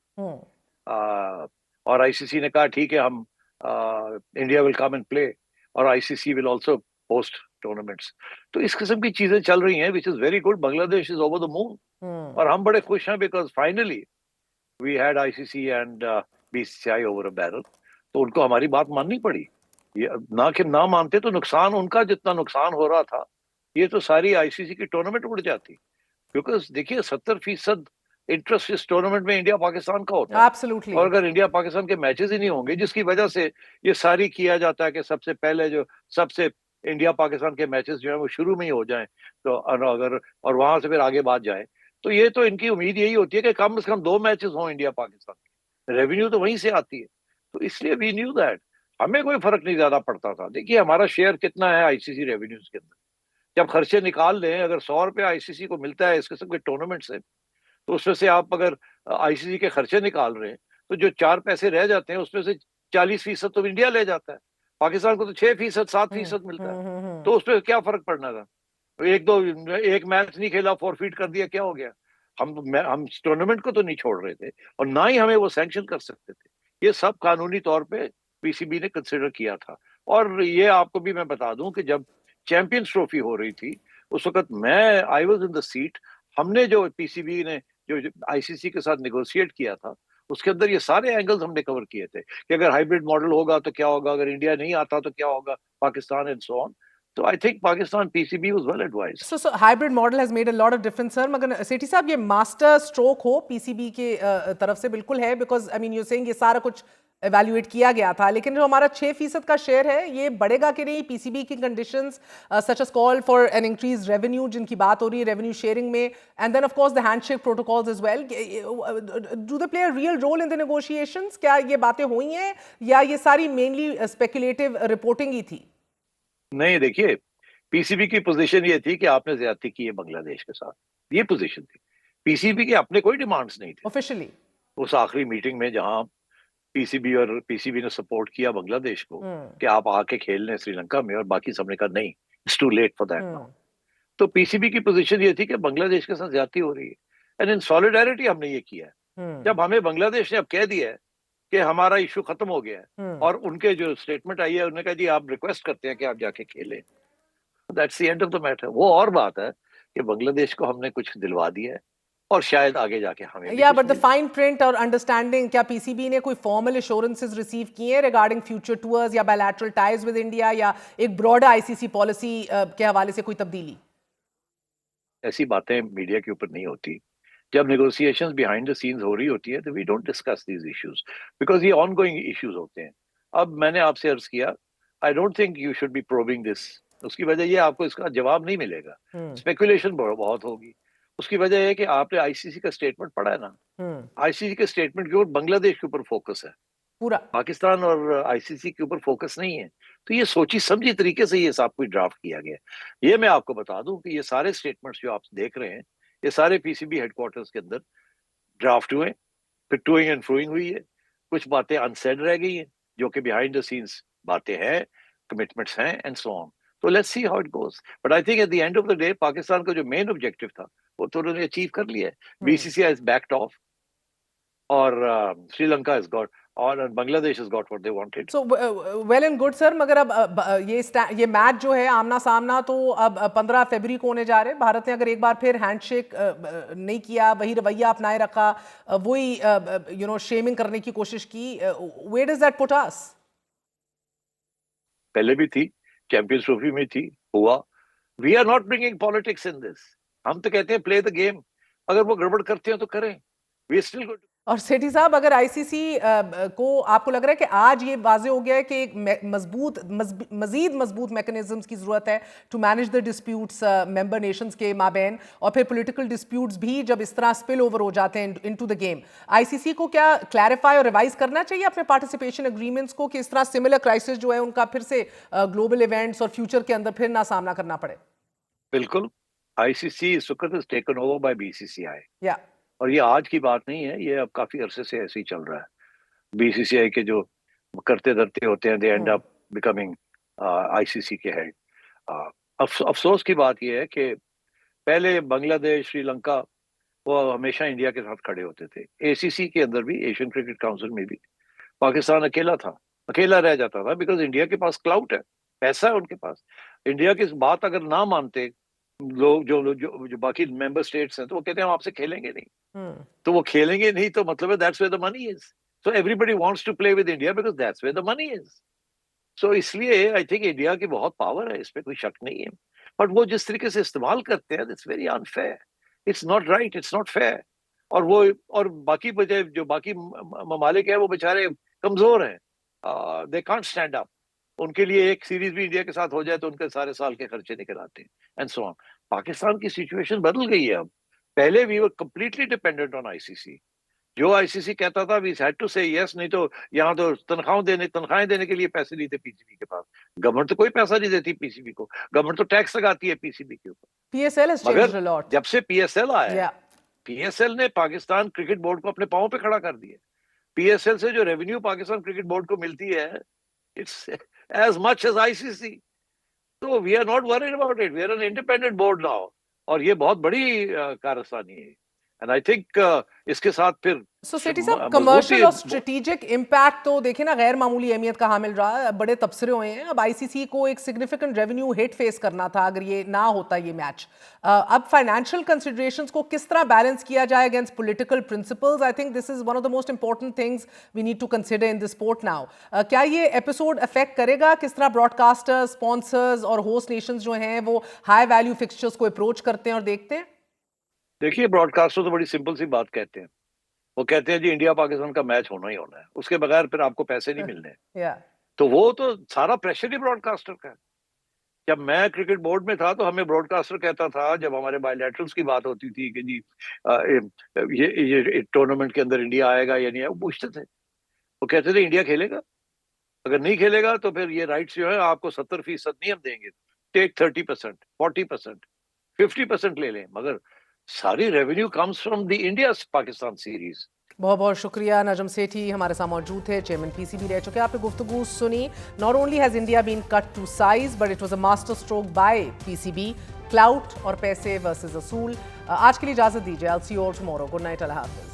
और आईसीसी ने कहा ठीक है हम India will come and play और ICC will also host tournaments. तो इस किस्म की चीजें चल रही हैं which is very good. Bangladesh is over the moon और हम बड़े खुश हैं because finally we had ICC and BCCI over a barrel. तो उनको हमारी बात माननी पड़ी। ये ना कि ना मानते तो नुकसान उनका जितना नुकसान हो रहा था ये तो सारी आईसीसी की टूर्नामेंट उड़ जाती, बिकॉज देखिए 70% इंटरेस्ट इस टूर्नामेंट में इंडिया पाकिस्तान का होता है। Absolutely. और अगर इंडिया पाकिस्तान के मैचेस ही नहीं होंगे जिसकी वजह से ये सारी किया जाता है कि सबसे पहले जो सबसे इंडिया पाकिस्तान के मैचेस जो है वो शुरू में ही हो जाएं तो अगर और वहां से फिर आगे बात जाए तो ये तो इनकी उम्मीद यही होती है कि कम से कम 2 मैचेस हों इंडिया पाकिस्तान। रेवेन्यू तो वहीं से आती है। तो इसलिए वी न्यू दैट हमें कोई फर्क नहीं ज्यादा पड़ता था। देखिए हमारा शेयर कितना है आईसीसी रेवेन्यूज के अंदर, जब खर्चे निकाल लें अगर 100 रुपये आईसीसी को मिलता है इस किस्म के टूर्नामेंट से تو اس میں سے آپ اگر آئی سی سی کے خرچے نکال رہے ہیں تو جو 4 پیسے رہ جاتے ہیں اس میں سے 40% تو انڈیا لے جاتا ہے، پاکستان کو تو 6%، 7% ملتا ہے، تو اس پہ کیا فرق پڑنا تھا؟ ایک میچ نہیں کھیلا، فورفیٹ کر دیا، کیا ہو گیا؟ ہم ٹورنامنٹ کو تو نہیں چھوڑ رہے تھے، اور نہ ہی ہمیں وہ سینکشن کر سکتے تھے. یہ سب قانونی طور پہ پی سی بی نے کنسیڈر کیا تھا. اور یہ آپ کو بھی میں بتا دوں کہ جب چیمپئنز ٹرافی ہو رہی تھی اس وقت میں I was in the set. ہم نے جو پی سی بی نے جو آئی سی سی کے ساتھ نیگوشیٹ کیا تھا اس کے اندر یہ سارے اینگلز ہم نے کور کیے تھے کہ اگر ہائیبرڈ ماڈل ہوگا تو کیا ہوگا، اگر انڈیا نہیں آتا تو کیا ہوگا، Pakistan and so on. So I think Pakistan PCB was well advised. So hybrid model has made a lot of difference, sir. مگر سیٹھی صاحب یہ ماسٹر اسٹروک ہو پی سی بی کے طرف سے بالکل ہے، because I mean you're saying یہ سارا کچھ ایویلویٹ کیا گیا تھا، لیکن جو ہمارا 6% کا شیئر ہے یہ بڑھے گا کہ نہیں؟ پی سی بی کی conditions such as call for an increase revenue جن کی بات ہو رہی ہے ریونیو شیئرنگ میں، and then of course the handshake protocols as well, do they play a real role in the negotiations? کیا یہ باتیں ہوئی ہیں یا یہ ساری مینلی اسپیکولیٹو رپورٹنگ ہی تھی؟ نہیں، دیکھیے پی سی بی کی پوزیشن یہ تھی کہ آپ نے زیادتی کی ہے بنگلہ دیش کے ساتھ، یہ پوزیشن تھی. پی سی بی کے اپنے کوئی ڈیمانڈز نہیں تھے آفیشلی. اس آخری میٹنگ میں جہاں پی سی بی اور پی سی بی نے سپورٹ کیا بنگلہ دیش کو کہ آپ آ کے کھیل لیں سری لنکا میں، اور باقی سب نے کہا نہیں، it's too late for that now. تو پی سی بی کی پوزیشن یہ تھی کہ بنگلہ دیش کے ساتھ زیادتی ہو رہی ہے، اینڈ ان سولیڈیرٹی ہم نے یہ کیا ہے. جب ہمیں بنگلہ دیش نے اب کہہ دیا ہے کہ ہمارا ایشو ختم ہو گیا ہے، اور ان کے جو اسٹیٹمنٹ آئی ہے انہوں نے کہا جی آپ ریکویسٹ کرتے ہیں کہ آپ جا کے کھیلیں، that's the end of the matter. وہ اور بات ہے کہ بنگلہ دیش کو ہم نے کچھ دلوا دیا ہے اور شاید آگے جا کے ہمیں یا بٹ دا فائن پرنٹ اور انڈرسٹینڈنگ، کیا پی سی بی نے کوئی فارمل ایشورنسز ریسیو کیے ہیں ریگارڈنگ فیوچر ٹورز یا بائیلیٹرل ٹائز ود انڈیا، یا ایک براڈر آئی سی سی پالیسی کے حوالے سے کوئی تبدیلی؟ ایسی باتیں میڈیا کے اوپر نہیں ہوتی. جب نیگوسیشنز بیہائنڈ دا سینز ہو رہی ہوتی ہے تو we don't discuss these issues because یہ آن گوئنگ ایشوز ہوتے ہیں. اب میں نے آپ سے عرض کیا I don't think you should be probing this. اس کی وجہ یہ آپ کو اس کا جواب نہیں ملے گا، اسپیکولیشن بہت ہوگی. اس کی وجہ یہ کہ آپ نے آئی سی سی کا اسٹیٹمنٹ پڑھا ہے نا، آئی سی سی کے اسٹیٹمنٹ کے اوپر بنگلہ دیش کے اوپر فوکس ہے پورا، پاکستان اور آئی سی سی کے اوپر فوکس نہیں ہے. تو یہ سوچی سمجھی طریقے سے یہ سب کچھ ڈرافٹ کیا گیا. یہ میں آپ کو بتا دوں کہ یہ سارے اسٹیٹمنٹس جو آپ دیکھ رہے ہیں یہ سارے پی سی بی ہیڈ کوارٹرز کے اندر ڈرافٹ ہوئے، پھر ٹوئنگ اینڈ فروئنگ ہوئی ہے. کچھ باتیں انسیڈ رہ گئی ہیں جو کہ بیہائنڈ دا سینس باتیں ہیں، کمٹمنٹس ہیں اینڈ سو آن. تو let's see how it goes. But I think at the end of the day Pakistan کا جو مین آبجیکٹو تھا وہ تو انہوں نے اچیو کر لیا ہے. B C C I is backed off اور سری لنکا از گاٹ اور بنگلہ دیش has got what they wanted. So well and good sir. مگر اب یہ میچ جو ہے آمنا سامنا تو اب 15 فروری کو ہونے جا رہے. بھارت نے اگر ایک بار پھر ہینڈ شیک نہیں کیا، وہی رویہ اپنائے رکھا، وہی شیمنگ کرنے کی کوشش کی، where does that put us؟ پہلے بھی تھی، چیمپئنز ٹرافی میں تھی، ہوا. We are not bringing politics in this. ہم تو کہتے ہیں play the game. اگر وہ گڑبڑ کرتے ہیں تو کریں. We are still good. اور سیٹھی صاحب اگر آئی سی سی کو آپ کو لگ رہا ہے کہ آج یہ واضح ہو گیا ہے کہ ایک مزید مضبوط میکنزمز کی ضرورت ہے to manage the disputes member nations کے مابین، اور پھر پولیٹیکل ڈسپیوٹس بھی جب اس طرح اسپل اوور ہو جاتے ہیں انٹو دا گیم، آئی سی سی کو کیا کلیریفائی اور ریوائز کرنا چاہیے اپنے پارٹیسپیشن ایگریمنٹس کو کہ اس طرح سملر کرائسس جو ہے ان کا پھر سے گلوبل ایونٹس اور فیوچر کے اندر پھر نہ سامنا کرنا پڑے؟ بالکل. آئی سی سی اس وقت is taken over by B C C I, اور یہ آج کی بات نہیں ہے، یہ اب کافی عرصے سے ایسے ہی چل رہا ہے. بی سی سی آئی کے جو کرتے دھرتے ہوتے ہیں دے اینڈ اپ بیکمنگ آئی سی سی کے ہیڈ. افسوس کی بات یہ ہے کہ پہلے بنگلہ دیش، سری لنکا وہ ہمیشہ انڈیا کے ساتھ کھڑے ہوتے تھے. اے سی سی کے اندر بھی، ایشین کرکٹ کاؤنسل میں بھی پاکستان اکیلا تھا، اکیلا رہ جاتا تھا بیکاز انڈیا کے پاس کلاؤٹ ہے، پیسہ ہے ان کے پاس. انڈیا کی بات اگر نہ مانتے لوگ جو باقی ممبر اسٹیٹس ہیں تو وہ کہتے ہیں ہم آپ سے کھیلیں گے نہیں. تو وہ کھیلیں گے نہیں تو مطلب ہے that's where the money is. So everybody wants to play with India because that's where the money is. So اس لیے I think انڈیا کی بہت پاور ہے، اس پہ کوئی شک نہیں ہے. بٹ وہ جس طریقے سے استعمال کرتے ہیں it's very unfair. It's not right, it's not fair. اور باقی جو باقی ممالک ہیں وہ بیچارے کمزور ہیں. They can't stand up. ان کے لیے ایک سیریز بھی انڈیا کے ساتھ ہو جائے تو ان کے سارے سال کے خرچے نکل آتے ہیں اینڈ سو آن. پاکستان کی سچویشن بدل گئی ہے اب. پہلے وی ور کمپلیٹلی ڈیپینڈنٹ آن آئی سی سی. جو آئی سی سی کہتا تھا وی ہیڈ ٹو سے یس، نہیں تو یہاں تو تنخواہیں دینے کے لیے پیسے نہیں تھے پی سی بی کے پاس. گورنمنٹ تو کوئی پیسہ نہیں دیتی پی سی بی کو، گورنمنٹ تو ٹیکس لگاتی ہے پی سی بی کے اوپر. PSL has changed a lot. جب سے پی ایس ایل آیا PSL ने पाकिस्तान क्रिकेट बोर्ड को अपने पांव पे खड़ा कर दिया. PSL से जो रेवेन्यू पाकिस्तान क्रिकेट बोर्ड को मिलती है, it's as much as ICC. So we are not worried about it. We are an independent board now. और ये बहुत बड़ी कारस्तानी है. And I think इसके साथ फिर So सेठी साहब, कमर्शियल और स्ट्रेटेजिक इम्पैक्ट तो देखें ना गैर मामूली अहमियत का हामिल रहा है. बड़े तबसरे हुए हैं. अब ICC को एक सिग्निफिकेंट रेवेन्यू हिट फेस करना था अगर ये ना होता ये मैच. अब फाइनेंशियल कंसिडरेशंस को किस तरह बैलेंस किया जाए against political principles? I think this is one of the most important things we need to consider in this sport now. क्या ये एपिसोड अफेक्ट करेगा किस तरह ब्रॉडकास्टर्स, स्पॉन्सर्स और होस्ट नेशंस जो हैं वो हाई वैल्यू फिक्सचर्स को अप्रोच करते हैं और देखते हैं? देखिए, ब्रॉडकास्टर तो बड़ी सिंपल सी बात कहते हैं. वो कहते हैं जी इंडिया पाकिस्तान का मैच होना ही होना है, उसके बगैर फिर आपको पैसे नहीं मिलने. तो वो तो सारा प्रेशर ही ब्रॉडकास्टर का है. जब मैं क्रिकेट बोर्ड में था तो हमें ब्रॉडकास्टर कहता था, जब हमारे बायलैटरल्स की बात होती थी कि जी ये टूर्नामेंट के अंदर इंडिया आएगा या नहीं आएगा, वो पूछते थे. वो कहते थे इंडिया खेलेगा, अगर नहीं खेलेगा तो फिर ये राइट्स जो है आपको 70% नहीं हम देंगे, टेक 30%, 40%, 50% ले लें, मगर सारी revenue comes from the India Pakistan series. बहुत बहुत शुक्रिया. नजम सेठी हमारे साथ मौजूद थे, चेयरमैन PCB रह चुके. आपने गुफ्तगू सुनी. Not only has India been cut to size but it was a master stroke by PCB. Clout और पैसे वर्सेस असूल. आज के लिए इजाजत दीजिए. I will see you all tomorrow. Good night. Allah Hafiz.